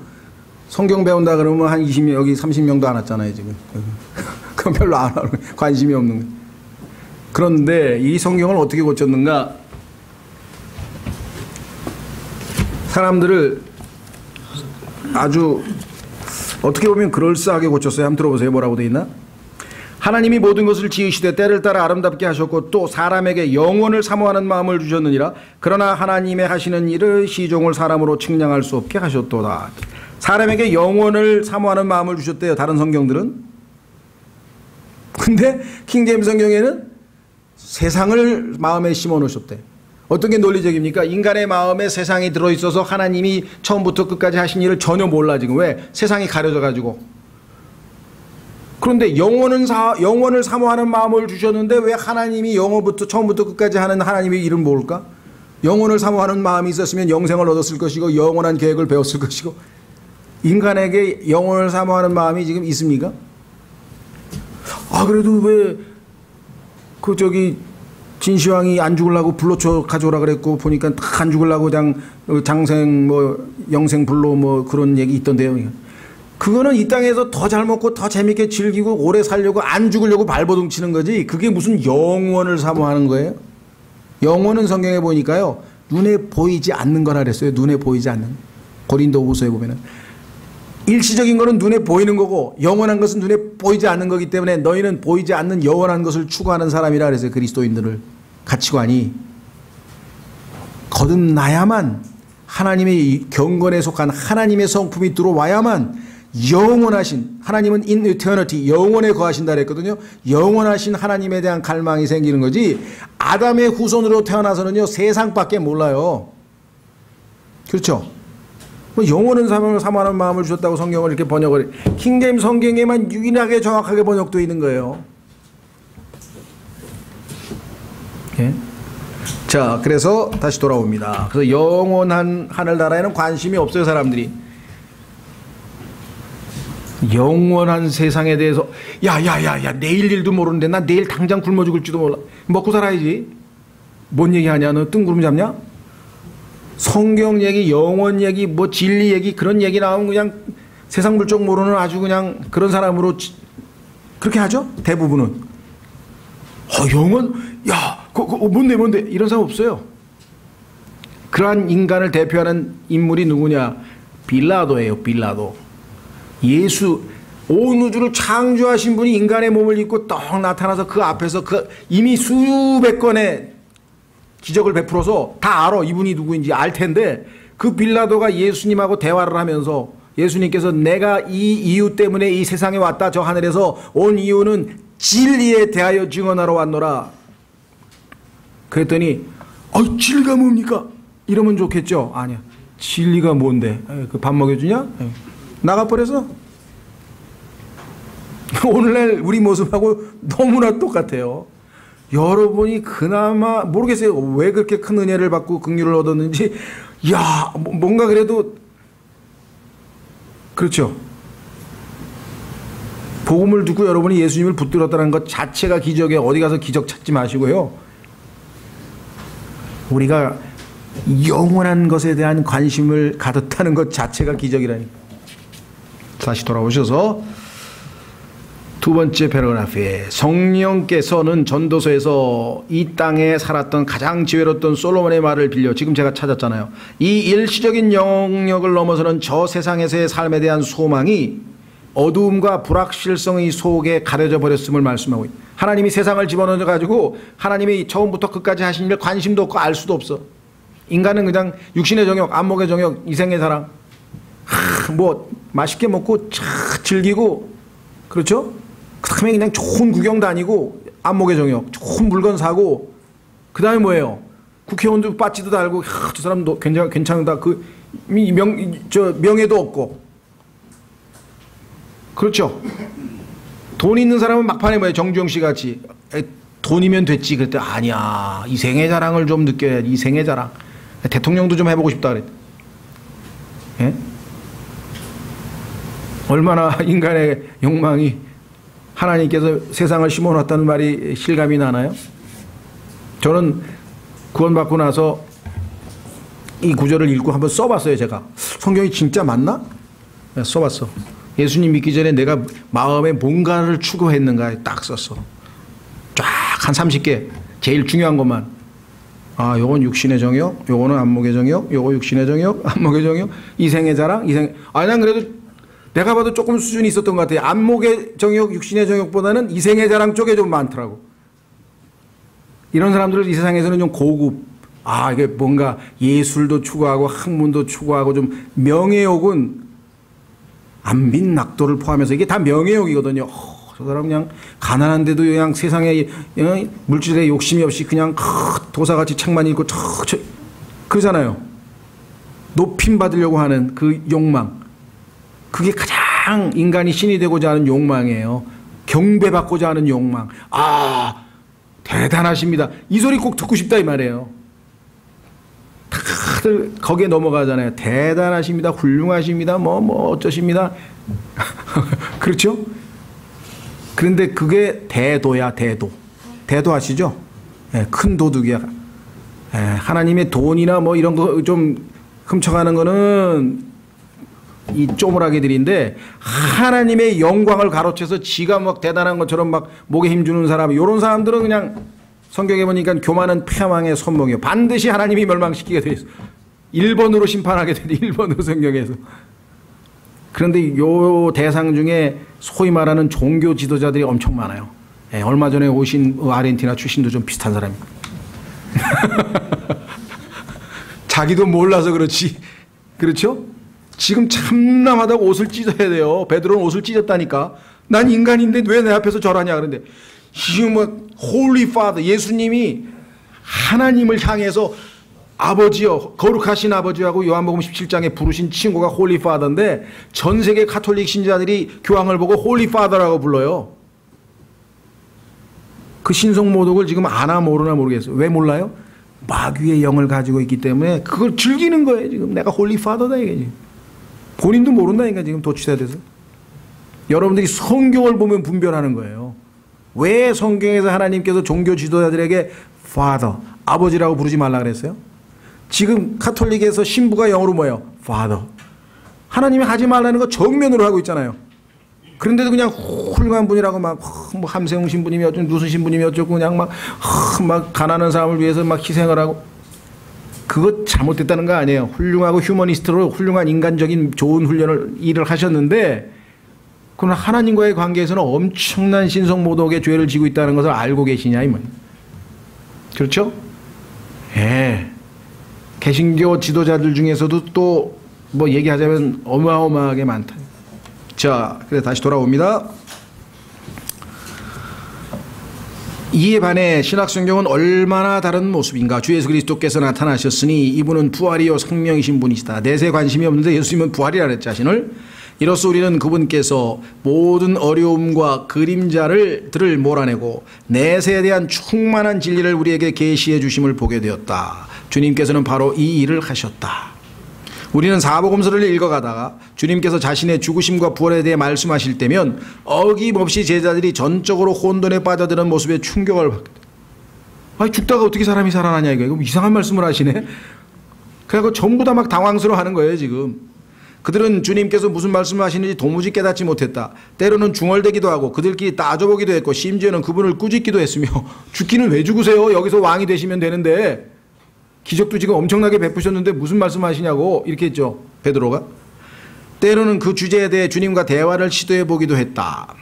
[SPEAKER 1] 성경 배운다 그러면 한 20명, 여기 30명도 안 왔잖아요, 지금. 그건 별로 안 하는 관심이 없는 거예요. 그런데 이 성경을 어떻게 고쳤는가? 사람들을 아주 어떻게 보면 그럴싸하게 고쳤어요. 한번 들어보세요. 뭐라고 돼 있나? 하나님이 모든 것을 지으시되 때를 따라 아름답게 하셨고 또 사람에게 영원을 사모하는 마음을 주셨느니라. 그러나 하나님의 하시는 일을 시종을 사람으로 측량할 수 없게 하셨도다. 사람에게 영원을 사모하는 마음을 주셨대요. 다른 성경들은. 근데 킹제임 성경에는 세상을 마음에 심어 놓으셨대. 어떤 게 논리적입니까? 인간의 마음에 세상이 들어있어서 하나님이 처음부터 끝까지 하신 일을 전혀 몰라 지금. 왜? 세상이 가려져 가지고. 그런데 영원을 사모하는 마음을 주셨는데 왜 하나님이 영원부터 처음부터 끝까지 하는 하나님의 일은 뭘까? 영원을 사모하는 마음이 있었으면 영생을 얻었을 것이고 영원한 계획을 배웠을 것이고 인간에게 영원을 사모하는 마음이 지금 있습니까? 아 그래도 왜 그 저기 진시황이 안 죽으려고 불로 가져오라 그랬고 보니까 안 죽으려고 그냥 장생 뭐 영생 불로 뭐 그런 얘기 있던데요. 그거는 이 땅에서 더 잘 먹고 더 재밌게 즐기고 오래 살려고 안 죽으려고 발버둥 치는 거지. 그게 무슨 영원을 사모하는 거예요? 영원은 성경에 보니까요. 눈에 보이지 않는 거라 그랬어요. 눈에 보이지 않는. 고린도후서에 보면은. 일시적인 거는 눈에 보이는 거고 영원한 것은 눈에 보이지 않는 거기 때문에 너희는 보이지 않는 영원한 것을 추구하는 사람이라 그랬어요. 그리스도인들을. 가치관이. 거듭나야만 하나님의 경건에 속한 하나님의 성품이 들어와야만 영원하신 하나님은 in eternity 영원에 거하신다 그랬거든요. 영원하신 하나님에 대한 갈망이 생기는 거지 아담의 후손으로 태어나서는요 세상밖에 몰라요. 그렇죠? 영원은 사모하는 마음을 주셨다고 성경을 이렇게 번역을 킹제임 성경에만 유일하게 정확하게 번역되어 있는 거예요. 예? 자 그래서 다시 돌아옵니다. 그래서 영원한 하늘나라에는 관심이 없어요. 사람들이. 영원한 세상에 대해서 야야야야 내일 일도 모르는데 나 내일 당장 굶어 죽을지도 몰라. 먹고 살아야지. 뭔 얘기하냐 너 뜬구름 잡냐? 성경 얘기 영원 얘기 뭐 진리 얘기 그런 얘기 나오면 그냥 세상 물정 모르는 아주 그냥 그런 사람으로 그렇게 하죠. 대부분은. 영원? 야 뭔데 이런 사람 없어요. 그러한 인간을 대표하는 인물이 누구냐? 빌라도예요. 빌라도. 예수, 온 우주를 창조하신 분이 인간의 몸을 입고 떡 나타나서 그 앞에서 이미 수백 건의 기적을 베풀어서 다 알아. 이분이 누구인지 알 텐데, 그 빌라도가 예수님하고 대화를 하면서 예수님께서 내가 이 이유 때문에 이 세상에 왔다. 저 하늘에서 온 이유는 진리에 대하여 증언하러 왔노라. 그랬더니 진리가 뭡니까? 이러면 좋겠죠. 아니야. 진리가 뭔데? 그 밥 먹여주냐? 나가버려서. 오늘날 우리 모습하고 너무나 똑같아요. 여러분이 그나마 모르겠어요. 왜 그렇게 큰 은혜를 받고 긍휼을 얻었는지. 야, 뭔가 그래도 그렇죠. 복음을 듣고 여러분이 예수님을 붙들었다는 것 자체가 기적이에요. 어디 가서 기적 찾지 마시고요. 우리가 영원한 것에 대한 관심을 가졌다는 것 자체가 기적이라니까. 다시 돌아오셔서 두 번째 패러그래프에 성령께서는 전도서에서 이 땅에 살았던 가장 지혜로웠던 솔로몬의 말을 빌려, 지금 제가 찾았잖아요. 이 일시적인 영역을 넘어서는 저 세상에서의 삶에 대한 소망이 어두움과 불확실성의 속에 가려져 버렸음을 말씀하고 있어요. 하나님이 세상을 집어넣어 가지고 하나님이 처음부터 끝까지 하신 일 관심도 없고 알 수도 없어. 인간은 그냥 육신의 정욕, 안목의 정욕, 이생의 사랑, 뭐 맛있게 먹고 즐기고, 그렇죠? 그 다음에 그냥 좋은 구경 다니고, 안목의 정욕, 좋은 물건 사고, 그 다음에 뭐예요? 국회의원도 빠지도 달고, 저 사람도 괜찮다. 명예도 없고. 그렇죠? 돈 있는 사람은 막판에 뭐예요? 정주영 씨 같이. 돈이면 됐지. 그랬더니 아니야. 이생의 자랑을 좀 느껴야지. 이생의 자랑. 대통령도 좀 해보고 싶다 그랬. 예? 얼마나 인간의 욕망이 하나님께서 세상을 심어놨다는 말이 실감이 나나요? 저는 구원받고 나서 이 구절을 읽고 한번 써봤어요. 제가 성경이 진짜 맞나? 네, 써봤어. 예수님 믿기 전에 내가 마음에 뭔가를 추구했는가 딱 썼어. 쫙 한 30개 제일 중요한 것만. 요건 육신의 정욕, 요거는 안목의 정욕, 요거 육신의 정욕, 안목의 정욕, 이생의 자랑, 난 그래도 내가 봐도 조금 수준이 있었던 것 같아요. 안목의 정욕, 육신의 정욕보다는 이생의 자랑 쪽에 좀 많더라고. 이런 사람들을 이 세상에서는 좀 고급, 이게 뭔가 예술도 추구하고 학문도 추구하고 좀 명예욕은 안빈낙도를 포함해서 이게 다 명예욕이거든요. 저 사람 그냥 가난한데도 그냥 세상에 물질에 욕심이 없이 그냥 도사같이 책만 읽고 그러잖아요. 높임 받으려고 하는 그 욕망. 그게 가장 인간이 신이 되고자 하는 욕망이에요. 경배받고자 하는 욕망. 대단하십니다. 이 소리 꼭 듣고 싶다 이 말이에요. 다들 거기에 넘어가잖아요. 대단하십니다. 훌륭하십니다. 뭐 어쩌십니다. 그렇죠? 그런데 그게 대도야, 대도. 대도 아시죠? 큰 도둑이야. 하나님의 돈이나 뭐 이런 거 좀 훔쳐가는 거는 이 쪼무라기들인데, 하나님의 영광을 가로채서 지가 막 대단한 것처럼 막 목에 힘주는 사람, 이런 사람들은 그냥 성경에 보니까 교만은 폐망의 손목이에요. 반드시 하나님이 멸망시키게 돼 있어. 1번으로 심판하게 돼. 1번으로 성경에서. 그런데 요 대상 중에 소위 말하는 종교 지도자들이 엄청 많아요. 얼마 전에 오신 아르헨티나 출신도 좀 비슷한 사람이에요. 자기도 몰라서 그렇지. 그렇죠? 지금 참남하다고 옷을 찢어야 돼요. 베드로는 옷을 찢었다니까. 난 인간인데 왜 내 앞에서 절하냐. 그런데 지금 뭐 홀리 파더, 예수님이 하나님을 향해서 아버지요, 거룩하신 아버지하고 요한복음 17장에 부르신 친구가 홀리 파더인데, 전 세계 카톨릭 신자들이 교황을 보고 홀리 파더라고 불러요. 그 신성 모독을 지금 아나 모르나 모르겠어요. 왜 몰라요? 마귀의 영을 가지고 있기 때문에 그걸 즐기는 거예요. 지금 내가 홀리 파더다 이게 지금. 본인도 모른다니까 지금 도취돼서. 여러분들이 성경을 보면 분별하는 거예요. 왜 성경에서 하나님께서 종교 지도자들에게 Father, 아버지라고 부르지 말라 그랬어요? 지금 카톨릭에서 신부가 영어로 뭐예요? Father. 하나님이 하지 말라는 거 정면으로 하고 있잖아요. 그런데도 그냥 훌륭한 분이라고 막 뭐 함세웅 신부님이 어쩌고 누수 신부님이 어쩌고 그냥 막 가난한 사람을 위해서 막 희생을 하고. 그거 잘못됐다는 거 아니에요. 훌륭하고 휴머니스트로 훌륭한 인간적인 좋은 일을 하셨는데, 그러나 하나님과의 관계에서는 엄청난 신성모독의 죄를 지고 있다는 것을 알고 계시냐, 이 말. 그렇죠? 예. 개신교 지도자들 중에서도 또 뭐 얘기하자면 어마어마하게 많다. 자, 그래 다시 돌아옵니다. 이에 반해 신약성경은 얼마나 다른 모습인가. 주 예수 그리스도께서 나타나셨으니 이분은 부활이요 생명이신 분이시다. 내세에 관심이 없는데 예수님은 부활이라 그랬죠, 자신을. 이로써 우리는 그분께서 모든 어려움과 그림자들을 몰아내고 내세에 대한 충만한 진리를 우리에게 계시해 주심을 보게 되었다. 주님께서는 바로 이 일을 하셨다. 우리는 사복음서를 읽어가다가 주님께서 자신의 죽으심과 부활에 대해 말씀하실 때면 어김없이 제자들이 전적으로 혼돈에 빠져드는 모습에 충격을 받게 돼. 아니, 죽다가 어떻게 사람이 살아나냐, 이거 이상한 말씀을 하시네. 그래서 전부 다 막 당황스러워하는 거예요, 지금. 그들은 주님께서 무슨 말씀을 하시는지 도무지 깨닫지 못했다. 때로는 중얼대기도 하고 그들끼리 따져보기도 했고 심지어는 그분을 꾸짖기도 했으며 죽기는 왜 죽으세요? 여기서 왕이 되시면 되는데, 기적도 지금 엄청나게 베푸셨는데 무슨 말씀하시냐고 이렇게 했죠, 베드로가. 때로는 그 주제에 대해 주님과 대화를 시도해 보기도 했다.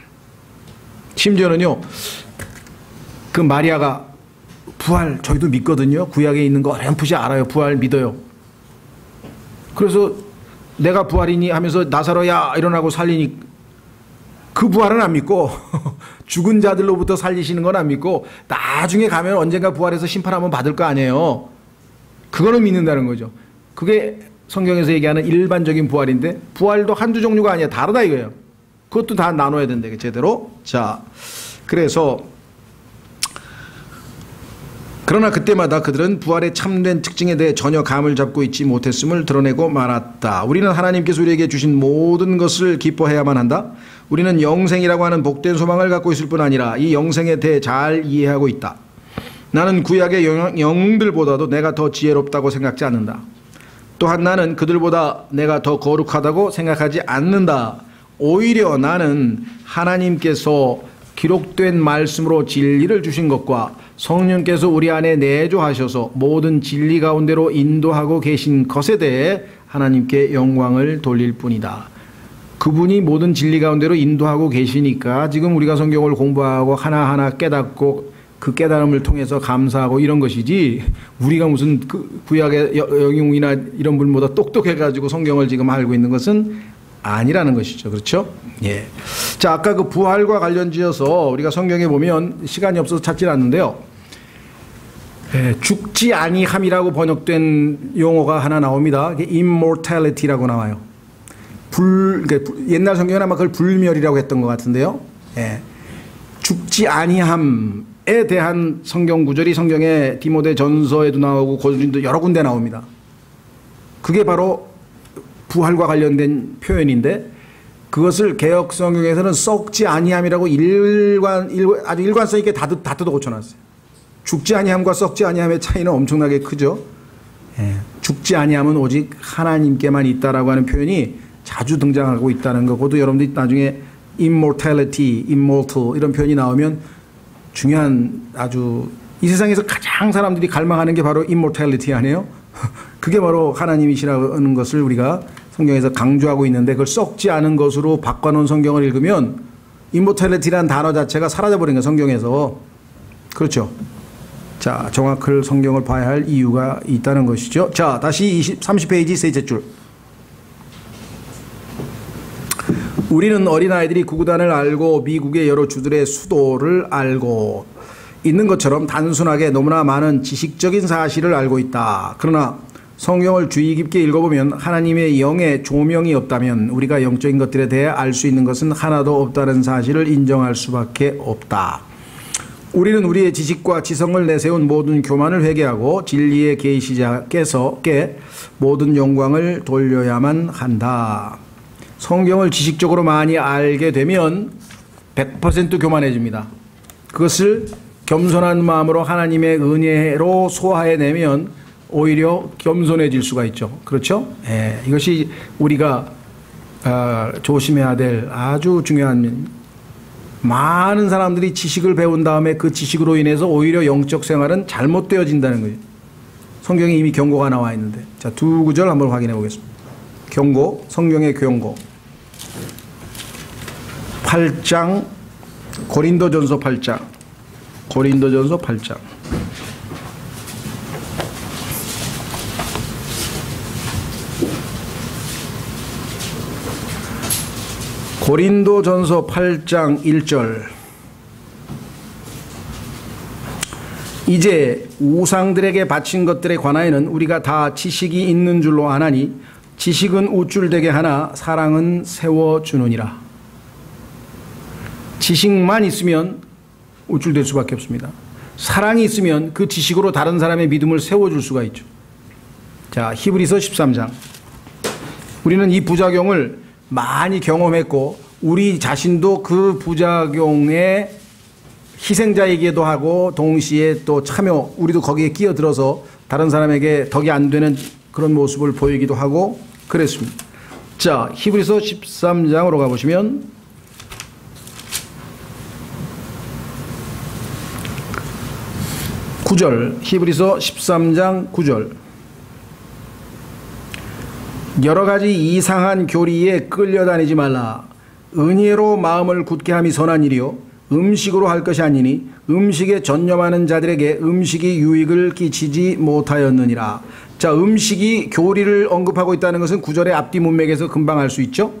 [SPEAKER 1] 심지어는요, 그 마리아가 부활 저희도 믿거든요. 구약에 있는 거 어렴풋이 알아요. 부활 믿어요. 그래서 내가 부활이니 하면서 나사로야 일어나고 살리니 그 부활은 안 믿고 죽은 자들로부터 살리시는 건 안 믿고 나중에 가면 언젠가 부활해서 심판 한번 받을 거 아니에요. 그거는 믿는다는 거죠. 그게 성경에서 얘기하는 일반적인 부활인데, 부활도 한두 종류가 아니야. 다르다 이거예요. 그것도 다 나눠야 된다, 제대로. 자, 그래서 그러나 그때마다 그들은 부활의 참된 특징에 대해 전혀 감을 잡고 있지 못했음을 드러내고 말았다. 우리는 하나님께서 우리에게 주신 모든 것을 기뻐해야만 한다. 우리는 영생이라고 하는 복된 소망을 갖고 있을 뿐 아니라 이 영생에 대해 잘 이해하고 있다. 나는 구약의 영웅들보다도 내가 더 지혜롭다고 생각지 않는다. 또한 나는 그들보다 내가 더 거룩하다고 생각하지 않는다. 오히려 나는 하나님께서 기록된 말씀으로 진리를 주신 것과 성령께서 우리 안에 내조하셔서 모든 진리 가운데로 인도하고 계신 것에 대해 하나님께 영광을 돌릴 뿐이다. 그분이 모든 진리 가운데로 인도하고 계시니까 지금 우리가 성경을 공부하고 하나하나 깨닫고 그 깨달음을 통해서 감사하고 이런 것이지, 우리가 무슨 그 구약의 영웅이나 이런 분보다 똑똑해가지고 성경을 지금 알고 있는 것은 아니라는 것이죠. 그렇죠? 예. 자, 아까 그 부활과 관련지어서 우리가 성경에 보면 시간이 없어서 찾질 않는데요. 예, 죽지 아니함이라고 번역된 용어가 하나 나옵니다. immortality라고 나와요. 그러니까 옛날 성경은 아마 그걸 불멸이라고 했던 것 같은데요. 예. 죽지 아니함 에 대한 성경 구절이 성경의 디모데 전서에도 나오고 고린도 여러 군데 나옵니다. 그게 바로 부활과 관련된 표현인데, 그것을 개역 성경에서는 썩지 아니함이라고 아주 일관성 있게 다 뜯어 고쳐놨어요. 죽지 아니함과 썩지 아니함의 차이는 엄청나게 크죠. 예. 죽지 아니함은 오직 하나님께만 있다라고 하는 표현이 자주 등장하고 있다는 거고도, 여러분들이 나중에 immortality, immortal 이런 표현이 나오면 중요한, 아주 이 세상에서 가장 사람들이 갈망하는 게 바로 immortality 아니에요? 그게 바로 하나님이시라는 것을 우리가 성경에서 강조하고 있는데, 그걸 썩지 않은 것으로 바꿔놓은 성경을 읽으면 immortality라는 단어 자체가 사라져버린 거예요, 성경에서. 그렇죠? 자, 정확한 성경을 봐야 할 이유가 있다는 것이죠. 자, 다시 30페이지 셋째 줄. 우리는 어린아이들이 구구단을 알고 미국의 여러 주들의 수도를 알고 있는 것처럼 단순하게 너무나 많은 지식적인 사실을 알고 있다. 그러나 성경을 주의 깊게 읽어보면 하나님의 영의 조명이 없다면 우리가 영적인 것들에 대해 알 수 있는 것은 하나도 없다는 사실을 인정할 수밖에 없다. 우리는 우리의 지식과 지성을 내세운 모든 교만을 회개하고 진리의 계시자께서께 모든 영광을 돌려야만 한다. 성경을 지식적으로 많이 알게 되면 100% 교만해집니다. 그것을 겸손한 마음으로 하나님의 은혜로 소화해내면 오히려 겸손해질 수가 있죠. 그렇죠? 예, 이것이 우리가 조심해야 될 아주 중요한, 많은 사람들이 지식을 배운 다음에 그 지식으로 인해서 오히려 영적 생활은 잘못되어진다는 거예요. 성경에 이미 경고가 나와 있는데. 자, 두 구절 한번 확인해 보겠습니다. 경고, 성경의 경고. 8장, 고린도전서 8장. 고린도전서 8장. 고린도전서 8장 1절. 이제 우상들에게 바친 것들에 관하여는 우리가 다 지식이 있는 줄로 아나니 지식은 우쭐되게 하나 사랑은 세워주느니라. 지식만 있으면 우쭐될 수밖에 없습니다. 사랑이 있으면 그 지식으로 다른 사람의 믿음을 세워줄 수가 있죠. 자, 히브리서 13장. 우리는 이 부작용을 많이 경험했고 우리 자신도 그 부작용의 희생자이기도 하고 동시에 또 참여, 우리도 거기에 끼어들어서 다른 사람에게 덕이 안 되는 그런 모습을 보이기도 하고 그랬습니다. 자, 히브리서 13장으로 가보시면 9절, 히브리서 13장 9절. 여러 가지 이상한 교리에 끌려다니지 말라. 은혜로 마음을 굳게 함이 선한 일이요 음식으로 할 것이 아니니 음식에 전념하는 자들에게 음식이 유익을 끼치지 못하였느니라. 자, 음식이 교리를 언급하고 있다는 것은 9절의 앞뒤 문맥에서 금방 알 수 있죠.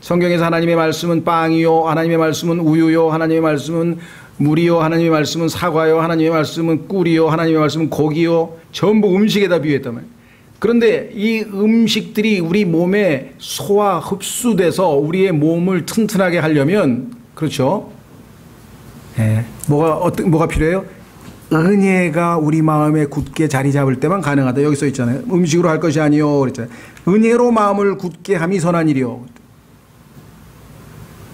[SPEAKER 1] 성경에서 하나님의 말씀은 빵이요, 하나님의 말씀은 우유요, 하나님의 말씀은 물이요, 하나님의 말씀은 사과요, 하나님의 말씀은 꿀이요, 하나님의 말씀은 고기요, 전부 음식에다 비유했단 말이에요. 그런데 이 음식들이 우리 몸에 소화, 흡수돼서 우리의 몸을 튼튼하게 하려면, 그렇죠? 네. 뭐가 필요해요? 은혜가 우리 마음에 굳게 자리 잡을 때만 가능하다. 여기 써 있잖아요. 음식으로 할 것이 아니요. 그랬잖아요. 은혜로 마음을 굳게 함이 선한 일이요.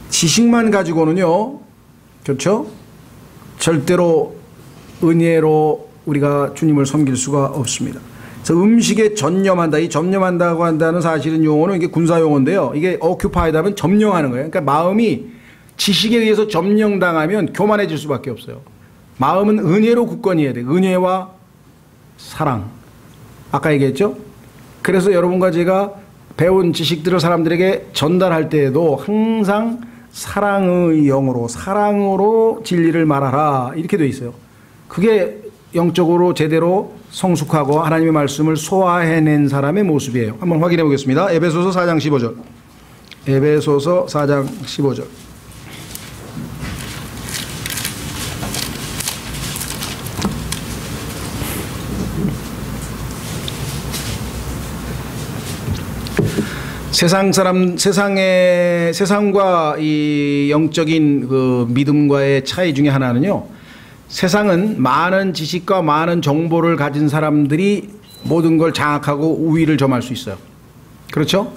[SPEAKER 1] 지식만 가지고는요, 그렇죠? 절대로 은혜로 우리가 주님을 섬길 수가 없습니다. 그래서 음식에 전념한다. 이 점령한다고 한다는 사실은 용어는 이게 군사 용어인데요. 이게 occupied 하면 점령하는 거예요. 그러니까 마음이 지식에 의해서 점령당하면 교만해질 수밖에 없어요. 마음은 은혜로 굳건해야 돼요. 은혜와 사랑. 아까 얘기했죠? 그래서 여러분과 제가 배운 지식들을 사람들에게 전달할 때에도 항상 사랑의 영으로, 사랑으로 진리를 말하라. 이렇게 돼 있어요. 그게 영적으로 제대로 성숙하고 하나님의 말씀을 소화해낸 사람의 모습이에요. 한번 확인해 보겠습니다. 에베소서 4장 15절. 에베소서 4장 15절. 세상과 이 영적인 그 믿음과의 차이 중에 하나는요. 세상은 많은 지식과 많은 정보를 가진 사람들이 모든 걸 장악하고 우위를 점할 수 있어요. 그렇죠?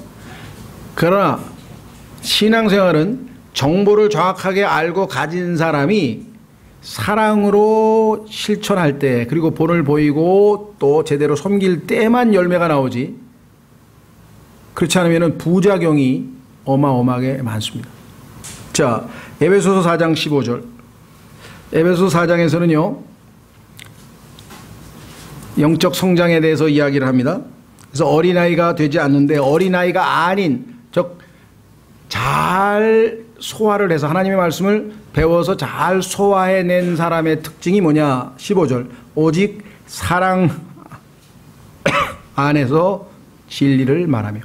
[SPEAKER 1] 그러나 신앙생활은 정보를 정확하게 알고 가진 사람이 사랑으로 실천할 때, 그리고 본을 보이고 또 제대로 섬길 때만 열매가 나오지, 그렇지 않으면 부작용이 어마어마하게 많습니다. 자, 에베소서 4장 15절. 에베소서 4장에서는요, 영적 성장에 대해서 이야기를 합니다. 그래서 어린아이가 되지 않는데 어린아이가 아닌, 즉 잘 소화를 해서 하나님의 말씀을 배워서 잘 소화해낸 사람의 특징이 뭐냐. 15절. 오직 사랑 안에서 진리를 말하며.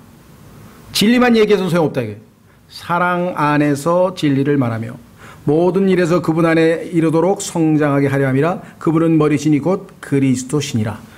[SPEAKER 1] 진리만 얘기해서 소용없다 이게. 사랑 안에서 진리를 말하며 모든 일에서 그분 안에 이르도록 성장하게 하려 함이라. 그분은 머리시니 곧 그리스도시니라.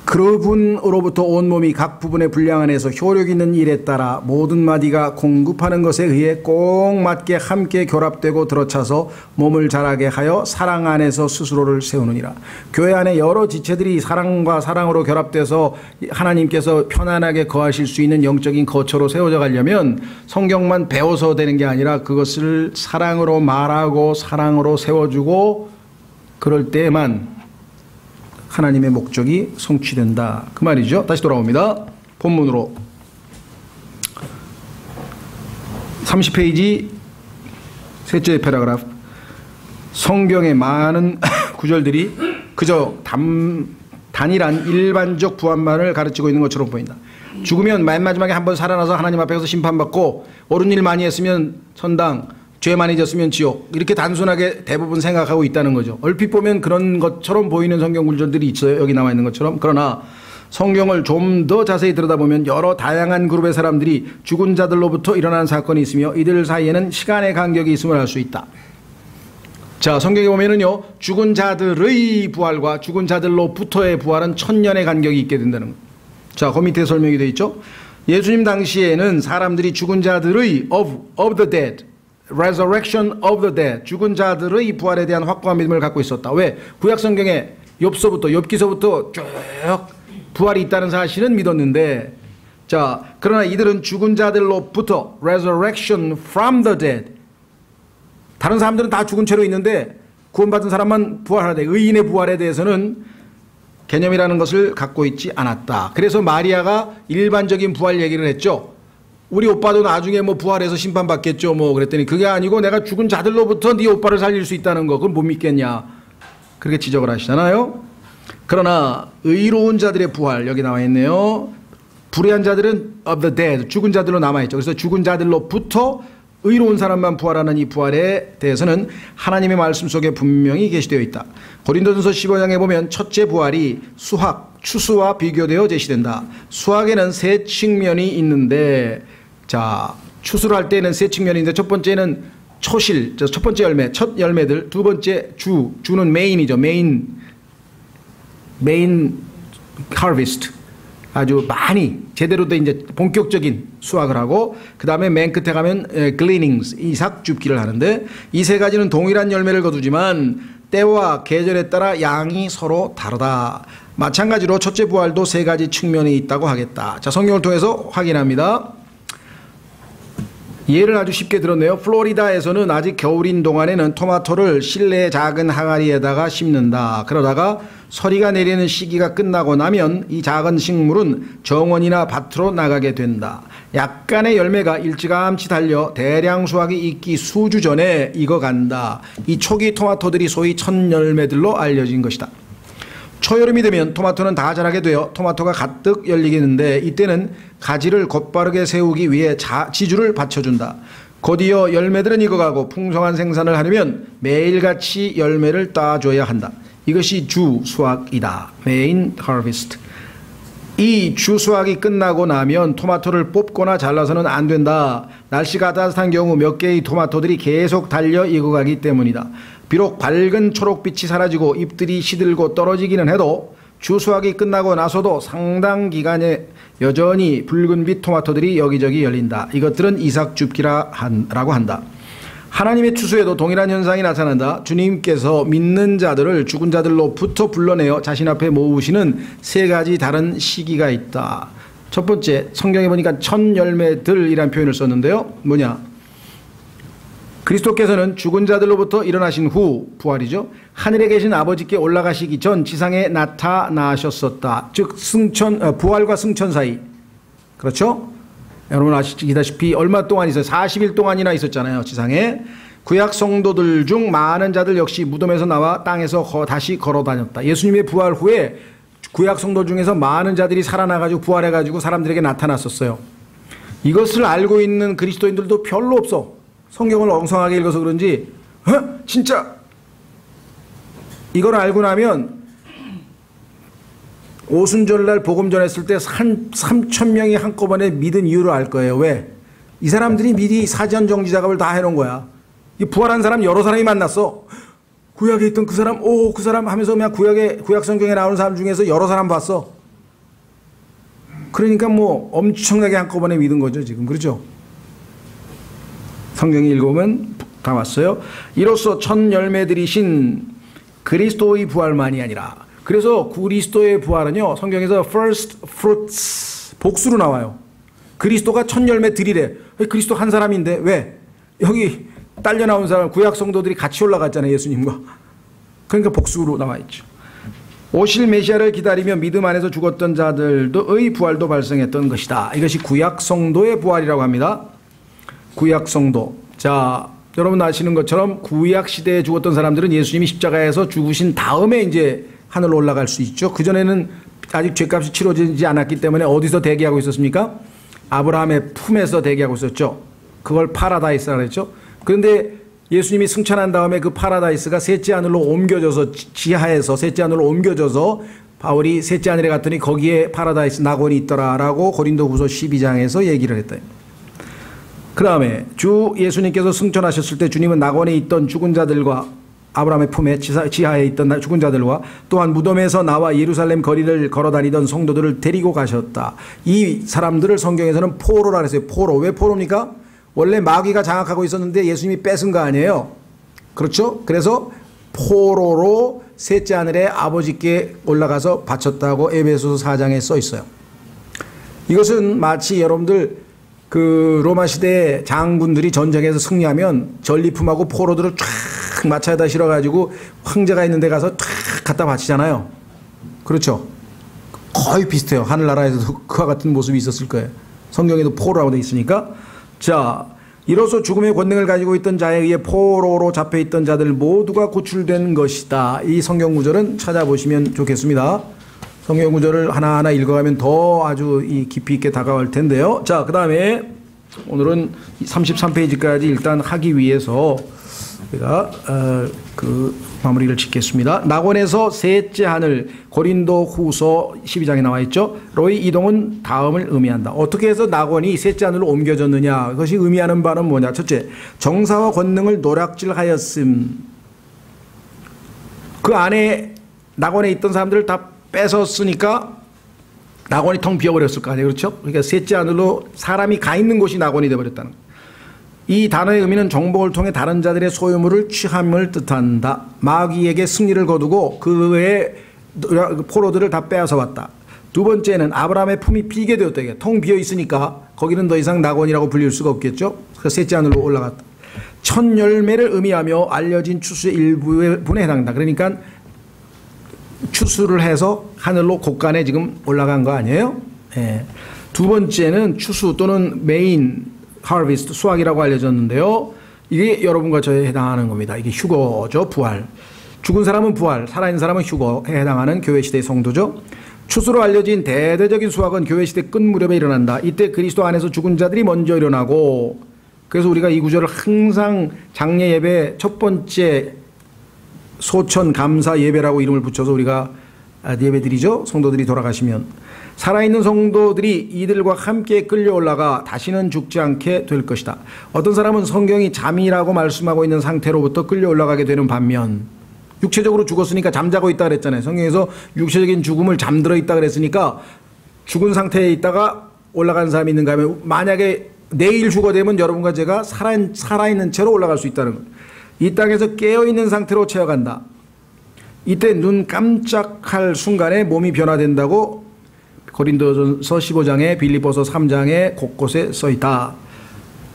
[SPEAKER 1] 그분으로부터 온몸이 각 부분의 분량 안에서 효력 있는 일에 따라 모든 마디가 공급하는 것에 의해 꼭 맞게 함께 결합되고 들어차서 몸을 자라게 하여 사랑 안에서 스스로를 세우느니라. 교회 안에 여러 지체들이 사랑과 사랑으로 결합돼서 하나님께서 편안하게 거하실 수 있는 영적인 거처로 세워져 가려면 성경만 배워서 되는 게 아니라 그것을 사랑으로 말하고 사랑으로 세워주고 그럴 때만 하나님의 목적이 성취된다. 그 말이죠. 다시 돌아옵니다. 본문으로 30페이지 셋째 패러그래프. 성경의 많은 구절들이 그저 단일한 일반적 부활만을 가르치고 있는 것처럼 보인다. 죽으면 맨 마지막에 한번 살아나서 하나님 앞에서 심판받고 옳은 일 많이 했으면 천당, 죄 많이 졌으면 지옥, 이렇게 단순하게 대부분 생각하고 있다는 거죠. 얼핏 보면 그런 것처럼 보이는 성경 구절들이 있어요. 여기 나와 있는 것처럼. 그러나 성경을 좀 더 자세히 들여다보면 여러 다양한 그룹의 사람들이 죽은 자들로부터 일어난 사건이 있으며 이들 사이에는 시간의 간격이 있음을 알 수 있다. 자, 성경에 보면은요, 죽은 자들의 부활과 죽은 자들로부터의 부활은 1000년의 간격이 있게 된다는 것. 자, 그 밑에 설명이 되어 있죠. 예수님 당시에는 사람들이 죽은 자들의 of the dead, resurrection of the dead, 죽은 자들의 부활에 대한 확고한 믿음을 갖고 있었다. 왜? 구약 성경에 욥기서부터 쭉 부활이 있다는 사실은 믿었는데, 자, 그러나 이들은 죽은 자들로부터 resurrection from the dead, 다른 사람들은 다 죽은 채로 있는데 구원받은 사람만 부활하되 의인의 부활에 대해서는 개념이라는 것을 갖고 있지 않았다. 그래서 마리아가 일반적인 부활 얘기를 했죠. 우리 오빠도 나중에 뭐 부활해서 심판받겠죠 뭐 그랬더니 그게 아니고 내가 죽은 자들로부터 네 오빠를 살릴 수 있다는 거, 그걸 못 믿겠냐, 그렇게 지적을 하시잖아요. 그러나 의로운 자들의 부활, 여기 나와 있네요. 불의한 자들은 of the dead, 죽은 자들로 남아있죠. 그래서 죽은 자들로부터 의로운 사람만 부활하는 이 부활에 대해서는 하나님의 말씀 속에 분명히 게시되어 있다. 고린도전서 15장에 보면 첫째 부활이 수학, 추수와 비교되어 제시된다. 수학에는 세 측면이 있는데, 자, 추수를 할 때는 세 측면이 있는데 첫 번째는 초실, 첫 번째 열매, 첫 열매들. 두 번째 주는 메인이죠. 메인 harvest. 아주 많이 제대로 된 이제 본격적인 수확을 하고, 그 다음에 맨 끝에 가면 gleanings, 이삭 줍기를 하는데, 이 세 가지는 동일한 열매를 거두지만 때와 계절에 따라 양이 서로 다르다. 마찬가지로 첫째 부활도 세 가지 측면이 있다고 하겠다. 자, 성경을 통해서 확인합니다. 예를 아주 쉽게 들었네요. 플로리다에서는 아직 겨울인 동안에는 토마토를 실내 작은 항아리에다가 심는다. 그러다가 서리가 내리는 시기가 끝나고 나면 이 작은 식물은 정원이나 밭으로 나가게 된다. 약간의 열매가 일찌감치 달려 대량 수확이 있기 수주 전에 익어간다. 이 초기 토마토들이 소위 천열매들로 알려진 것이다. 초여름이 되면 토마토는 다 자라게 되어 토마토가 가득 열리겠는데, 이때는 가지를 곧바르게 세우기 위해 지주를 받쳐준다. 곧이어 열매들은 익어가고 풍성한 생산을 하려면 매일같이 열매를 따줘야 한다. 이것이 주 수확이다. 메인 하비스트. 이 주 수확이 끝나고 나면 토마토를 뽑거나 잘라서는 안 된다. 날씨가 따뜻한 경우 몇 개의 토마토들이 계속 달려 익어가기 때문이다. 비록 밝은 초록빛이 사라지고 잎들이 시들고 떨어지기는 해도 주 수확이 끝나고 나서도 상당 기간에 여전히 붉은빛 토마토들이 여기저기 열린다. 이것들은 이삭 줍기라고 한다. 하나님의 추수에도 동일한 현상이 나타난다. 주님께서 믿는 자들을 죽은 자들로부터 불러내어 자신 앞에 모으시는 세 가지 다른 시기가 있다. 첫 번째, 성경에 보니까 천열매들이라는 표현을 썼는데요. 뭐냐? 그리스도께서는 죽은 자들로부터 일어나신 후, 부활이죠, 하늘에 계신 아버지께 올라가시기 전 지상에 나타나셨었다. 즉 부활과 승천 사이. 그렇죠? 여러분 아시다시피 얼마 동안 있어요? 40일 동안이나 있었잖아요, 지상에. 구약 성도들 중 많은 자들 역시 무덤에서 나와 땅에서 다시 걸어 다녔다. 예수님의 부활 후에 구약 성도 중에서 많은 자들이 살아나가지고 부활해가지고 사람들에게 나타났었어요. 이것을 알고 있는 그리스도인들도 별로 없어. 성경을 엉성하게 읽어서 그런지 진짜 이걸 알고 나면 오순절날 복음 전했을 때 3,000명이 한꺼번에 믿은 이유를 알 거예요. 왜? 이 사람들이 미리 사전 정지 작업을 다 해놓은 거야. 이 부활한 사람 여러 사람이 만났어. 구약에 있던 그 사람, 그 사람 하면서 그냥 구약 성경에 나오는 사람 중에서 여러 사람 봤어. 그러니까 뭐 엄청나게 한꺼번에 믿은 거죠, 지금. 그렇죠? 성경이 읽어보면 다 왔어요. 이로써 천열매들이신 그리스도의 부활만이 아니라, 그래서 그리스도의 부활은요, 성경에서 first fruits, 복수로 나와요. 그리스도가 천열매들이래. 그리스도 한 사람인데 왜? 여기 딸려 나온 사람, 구약 성도들이 같이 올라갔잖아요, 예수님과. 그러니까 복수로 나와 있죠. 오실 메시아를 기다리며 믿음 안에서 죽었던 자들의 부활도 발생했던 것이다. 이것이 구약 성도의 부활이라고 합니다. 구약 성도. 자, 여러분 아시는 것처럼 구약 시대에 죽었던 사람들은 예수님이 십자가에서 죽으신 다음에 이제 하늘로 올라갈 수 있죠. 그전에는 아직 죄값이 치러지지 않았기 때문에 어디서 대기하고 있었습니까? 아브라함의 품에서 대기하고 있었죠. 그걸 파라다이스라고 했죠. 그런데 예수님이 승천한 다음에 그 파라다이스가 셋째 하늘로 옮겨져서 지하에서 셋째 하늘로 옮겨져서 바울이 셋째 하늘에 갔더니 거기에 파라다이스 낙원이 있더라라고 고린도후서 12장에서 얘기를 했다. 그 다음에 주 예수님께서 승천하셨을 때 주님은 낙원에 있던 죽은 자들과 아브라함의 품에 지하에 있던 죽은 자들과 또한 무덤에서 나와 예루살렘 거리를 걸어다니던 성도들을 데리고 가셨다. 이 사람들을 성경에서는 포로라 그랬어요. 포로. 왜 포로입니까? 원래 마귀가 장악하고 있었는데 예수님이 뺏은 거 아니에요. 그렇죠? 그래서 포로로 셋째 하늘에 아버지께 올라가서 바쳤다고 에베소서 4장에 써 있어요. 이것은 마치 여러분들 그 로마 시대 장군들이 전쟁에서 승리하면 전리품하고 포로들을 쫙 마차에다 실어가지고 황제가 있는 데 가서 쫙 갖다 바치잖아요. 그렇죠? 거의 비슷해요. 하늘나라에서도 그와 같은 모습이 있었을 거예요. 성경에도 포로라고 되어 있으니까. 자, 이로써 죽음의 권능을 가지고 있던 자에 의해 포로로 잡혀있던 자들 모두가 구출된 것이다. 이 성경 구절은 찾아보시면 좋겠습니다. 성경 구절을 하나하나 읽어가면 더 아주 깊이 있게 다가올 텐데요. 자, 그 다음에 오늘은 33페이지까지 일단 하기 위해서 우리가 마무리를 짓겠습니다. 낙원에서 셋째 하늘, 고린도 후서 12장에 나와 있죠. 로이 이동은 다음을 의미한다. 어떻게 해서 낙원이 셋째 하늘로 옮겨졌느냐. 그것이 의미하는 바는 뭐냐. 첫째, 정사와 권능을 노략질하였음. 그 안에 낙원에 있던 사람들을 다 뺏었으니까 낙원이 텅 비어버렸을 거 아니에요. 그렇죠? 그러니까 셋째 하늘로 사람이 가 있는 곳이 낙원이 되어버렸다는 거예요. 이 단어의 의미는 정복을 통해 다른 자들의 소유물을 취함을 뜻한다. 마귀에게 승리를 거두고 그의 포로들을 다 빼앗아 왔다. 두 번째는 아브라함의 품이 비게 되었다. 이게 텅 비어 있으니까 거기는 더 이상 낙원이라고 불릴 수가 없겠죠. 그래서 셋째 하늘로 올라갔다. 첫 열매를 의미하며 알려진 추수의 일부분에 해당한다. 그러니까 추수를 해서 하늘로 곳간에 지금 올라간 거 아니에요? 예. 두 번째는 추수 또는 메인 하비스트, 수확이라고 알려졌는데요. 이게 여러분과 저에 해당하는 겁니다. 이게 휴거죠. 부활. 죽은 사람은 부활, 살아있는 사람은 휴거에 해당하는 교회시대의 성도죠. 추수로 알려진 대대적인 수확은 교회시대 끝 무렵에 일어난다. 이때 그리스도 안에서 죽은 자들이 먼저 일어나고, 그래서 우리가 이 구절을 항상 장례 예배 첫 번째 소천 감사 예배라고 이름을 붙여서 우리가 예배 드리죠. 성도들이 돌아가시면. 살아있는 성도들이 이들과 함께 끌려 올라가 다시는 죽지 않게 될 것이다. 어떤 사람은 성경이 잠이라고 말씀하고 있는 상태로부터 끌려 올라가게 되는 반면, 육체적으로 죽었으니까 잠자고 있다 그랬잖아요. 성경에서 육체적인 죽음을 잠들어 있다 그랬으니까 죽은 상태에 있다가 올라간 사람이 있는가 하면, 만약에 내일 죽어되면 여러분과 제가 살아있는 채로 올라갈 수 있다는 거예요. 이 땅에서 깨어있는 상태로 채어간다. 이때 눈 깜짝할 순간에 몸이 변화된다고 고린도전서 15장에 빌립보서 3장에 곳곳에 써있다.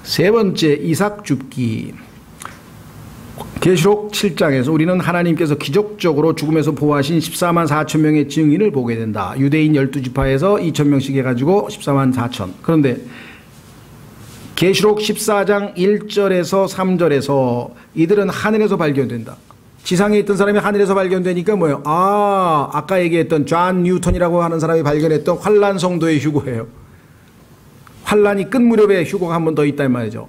[SPEAKER 1] 세 번째, 이삭 줍기. 계시록 7장에서 우리는 하나님께서 기적적으로 죽음에서 보호하신 14만 4천 명의 증인을 보게 된다. 유대인 12지파에서 2천 명씩 해가지고 14만 4천. 그런데 계시록 14장 1절에서 3절에서 이들은 하늘에서 발견된다. 지상에 있던 사람이 하늘에서 발견되니까 뭐예요? 아까 얘기했던 존 뉴턴이라고 하는 사람이 발견했던 환란 성도의 휴거예요. 환란이 끝 무렵에 휴거가 한 번 더 있단 말이죠.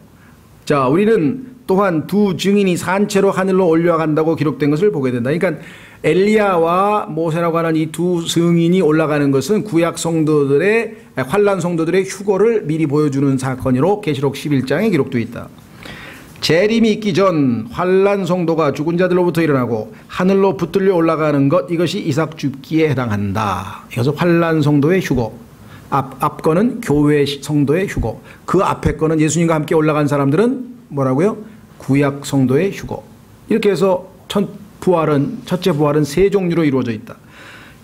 [SPEAKER 1] 자, 우리는 또한 두 증인이 산채로 하늘로 올라간다고 기록된 것을 보게 된다. 그러니까 엘리야와 모세라고 하는 이 두 증인이 올라가는 것은 구약 성도들의 환란 성도들의 휴거를 미리 보여주는 사건으로 계시록 11장에 기록되어 있다. 재림이 있기 전 환란 성도가 죽은 자들로부터 일어나고 하늘로 붙들려 올라가는 것, 이것이 이삭 줍기에 해당한다. 이것은 환란 성도의 휴거. 앞 거는 교회 성도의 휴거. 그 앞에 거는 예수님과 함께 올라간 사람들은 뭐라고요? 구약 성도의 휴거. 이렇게 해서 첫째 부활은 세 종류로 이루어져 있다.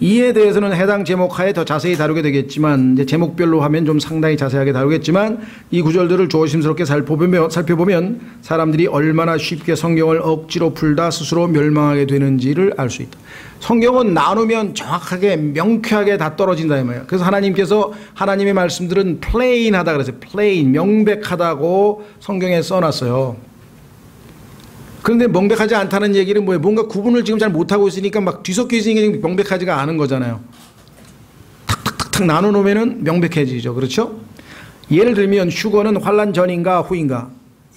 [SPEAKER 1] 이에 대해서는 해당 제목 하에 더 자세히 다루게 되겠지만, 이제 제목별로 하면 좀 상당히 자세하게 다루겠지만, 이 구절들을 조심스럽게 살펴보면 사람들이 얼마나 쉽게 성경을 억지로 풀다 스스로 멸망하게 되는지를 알 수 있다. 성경은 나누면 정확하게 명쾌하게 다 떨어진다 이 말이에요. 그래서 하나님께서 하나님의 말씀들은 플레인하다 그랬어요. 플레인, 명백하다고 성경에 써놨어요. 그런데 명백하지 않다는 얘기는 뭐예요? 뭔가 구분을 지금 잘 못하고 있으니까 막 뒤섞여 있으니까 명백하지가 않은 거잖아요. 탁탁탁탁 나눠놓으면 명백해지죠. 그렇죠? 예를 들면 휴거는 환란 전인가 후인가?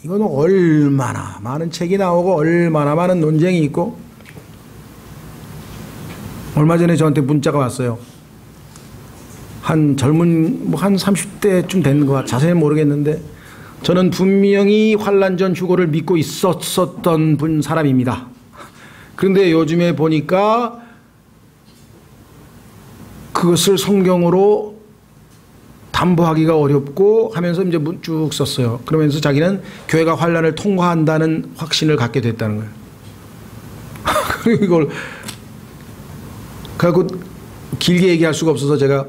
[SPEAKER 1] 이거는 얼마나 많은 책이 나오고 얼마나 많은 논쟁이 있고, 얼마 전에 저한테 문자가 왔어요. 한 젊은 한 30대쯤 되는 거 자세히 모르겠는데, 저는 분명히 환란 전 휴거를 믿고 있었던 사람입니다. 그런데 요즘에 보니까 그것을 성경으로 담보하기가 어렵고 하면서 이제 쭉 썼어요. 그러면서 자기는 교회가 환란을 통과한다는 확신을 갖게 됐다는 거예요. 그리고 이걸 갖고 길게 얘기할 수가 없어서 제가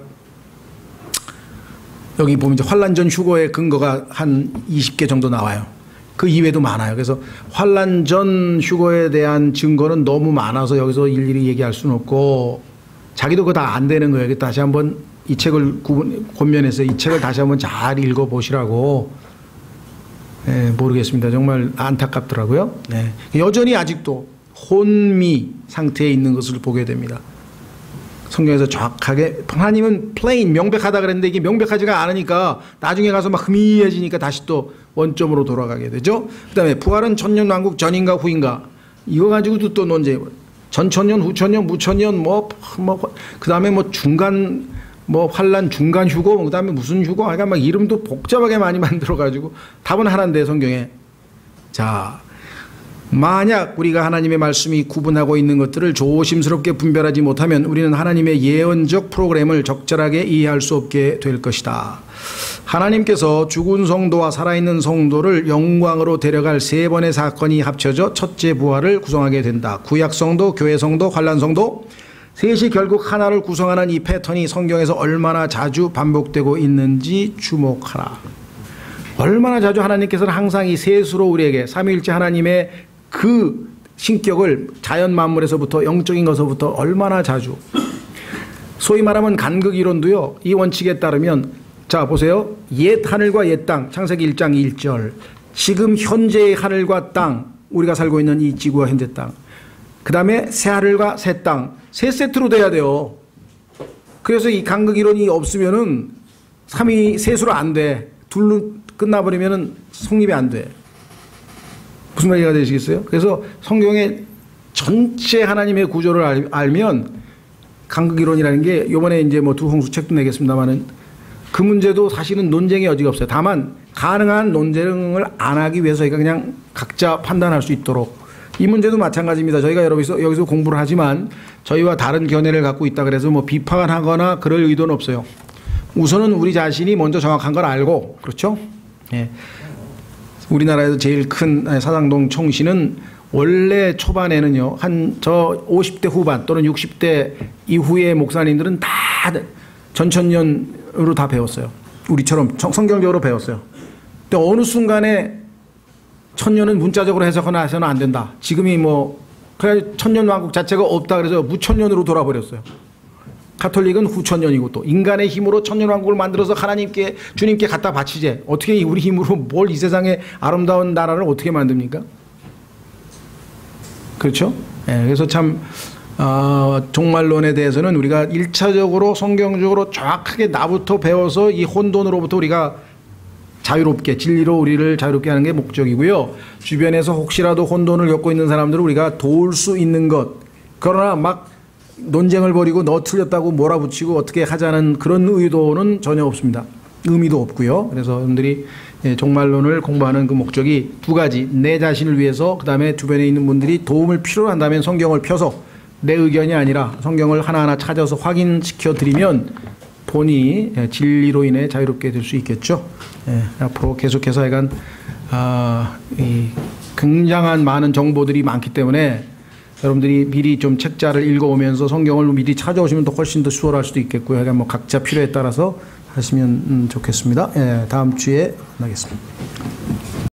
[SPEAKER 1] 여기 보면 이제 환란 전 휴거의 근거가 한 20개 정도 나와요. 그 이외에도 많아요. 그래서 환란 전 휴거에 대한 증거는 너무 많아서 여기서 일일이 얘기할 수는 없고, 자기도 그거 다 안 되는 거예요. 다시 한번 이 책을 권면해서 이 책을 다시 한번 잘 읽어보시라고. 네, 모르겠습니다. 정말 안타깝더라고요. 네. 여전히 아직도 혼미 상태에 있는 것을 보게 됩니다. 성경에서 정확하게 하나님은 plain 명백하다 그랬는데 이게 명백하지가 않으니까 나중에 가서 막 희미해지니까 다시 또 원점으로 돌아가게 되죠. 그다음에 부활은 천년왕국 전인가 후인가, 이거 가지고도 또 논쟁. 전천년, 후천년, 무천년 그다음에 뭐 중간 환란 중간 휴거, 그다음에 무슨 휴거, 그러니까 막 이름도 복잡하게 많이 만들어 가지고 답은 하나인데 성경에. 자, 만약 우리가 하나님의 말씀이 구분하고 있는 것들을 조심스럽게 분별하지 못하면 우리는 하나님의 예언적 프로그램을 적절하게 이해할 수 없게 될 것이다. 하나님께서 죽은 성도와 살아있는 성도를 영광으로 데려갈 세 번의 사건이 합쳐져 첫째 부활을 구성하게 된다. 구약 성도, 교회 성도, 환란 성도, 셋이 결국 하나를 구성하는 이 패턴이 성경에서 얼마나 자주 반복되고 있는지 주목하라. 얼마나 자주 하나님께서는 항상 이 셋으로 우리에게 삼위일체 하나님의 그 신격을 자연 만물에서부터 영적인 것서부터 얼마나 자주, 소위 말하면 간극 이론도요, 이 원칙에 따르면, 자 보세요. 옛 하늘과 옛 땅, 창세기 1장 1절. 지금 현재의 하늘과 땅, 우리가 살고 있는 이 지구와 현재 땅, 그 다음에 새 하늘과 새 땅, 세 세트로 돼야 돼요. 그래서 이 간극 이론이 없으면은 셋으로 안 돼. 둘로 끝나버리면은 성립이 안 돼. 무슨 말이가 되시겠어요? 그래서 성경의 전체 하나님의 구조를 알면 간극이론이라는 게, 이번에 이제 뭐 두홍수 책도 내겠습니다만은 그 문제도 사실은 논쟁의 여지가 없어요. 다만 가능한 논쟁을 안 하기 위해서 저희가 그냥 각자 판단할 수 있도록, 이 문제도 마찬가지입니다. 저희가 여기서 공부를 하지만 저희와 다른 견해를 갖고 있다 그래서 뭐 비판하거나 그럴 의도는 없어요. 우선은 우리 자신이 먼저 정확한 걸 알고, 그렇죠? 예. 우리나라에서 제일 큰 사당동 총신은 원래 초반에는요, 저 50대 후반 또는 60대 이후의 목사님들은 다 전천년으로 다 배웠어요. 우리처럼 성경적으로 배웠어요. 근데 어느 순간에 천년은 문자적으로 해석하거나 해서는 안 된다. 지금이 그래 천년왕국 자체가 없다 그래서 무천년으로 돌아버렸어요. 가톨릭은 후천년이고, 또 인간의 힘으로 천년왕국을 만들어서 하나님께, 주님께 갖다 바치재. 어떻게 우리 힘으로 뭘 이 세상에 아름다운 나라를 어떻게 만듭니까? 그렇죠? 네, 그래서 참 종말론에 대해서는 우리가 1차적으로 성경적으로 정확하게 나부터 배워서 이 혼돈으로부터 우리가 자유롭게, 진리로 우리를 자유롭게 하는 게 목적이고요. 주변에서 혹시라도 혼돈을 겪고 있는 사람들을 우리가 도울 수 있는 것, 그러나 막 논쟁을 벌이고 너 틀렸다고 몰아붙이고 어떻게 하자는 그런 의도는 전혀 없습니다. 의미도 없고요. 그래서 여러분들이 종말론을 공부하는 그 목적이 두 가지, 내 자신을 위해서, 그 다음에 주변에 있는 분들이 도움을 필요로 한다면 성경을 펴서, 내 의견이 아니라 성경을 하나하나 찾아서 확인시켜 드리면 본인이 진리로 인해 자유롭게 될 수 있겠죠. 앞으로 계속해서 하여간 굉장한 많은 정보들이 많기 때문에 여러분들이 미리 좀 책자를 읽어오면서 성경을 미리 찾아오시면 또 훨씬 더 수월할 수도 있겠고요. 그러니까 각자 필요에 따라서 하시면 좋겠습니다. 다음 주에 만나겠습니다.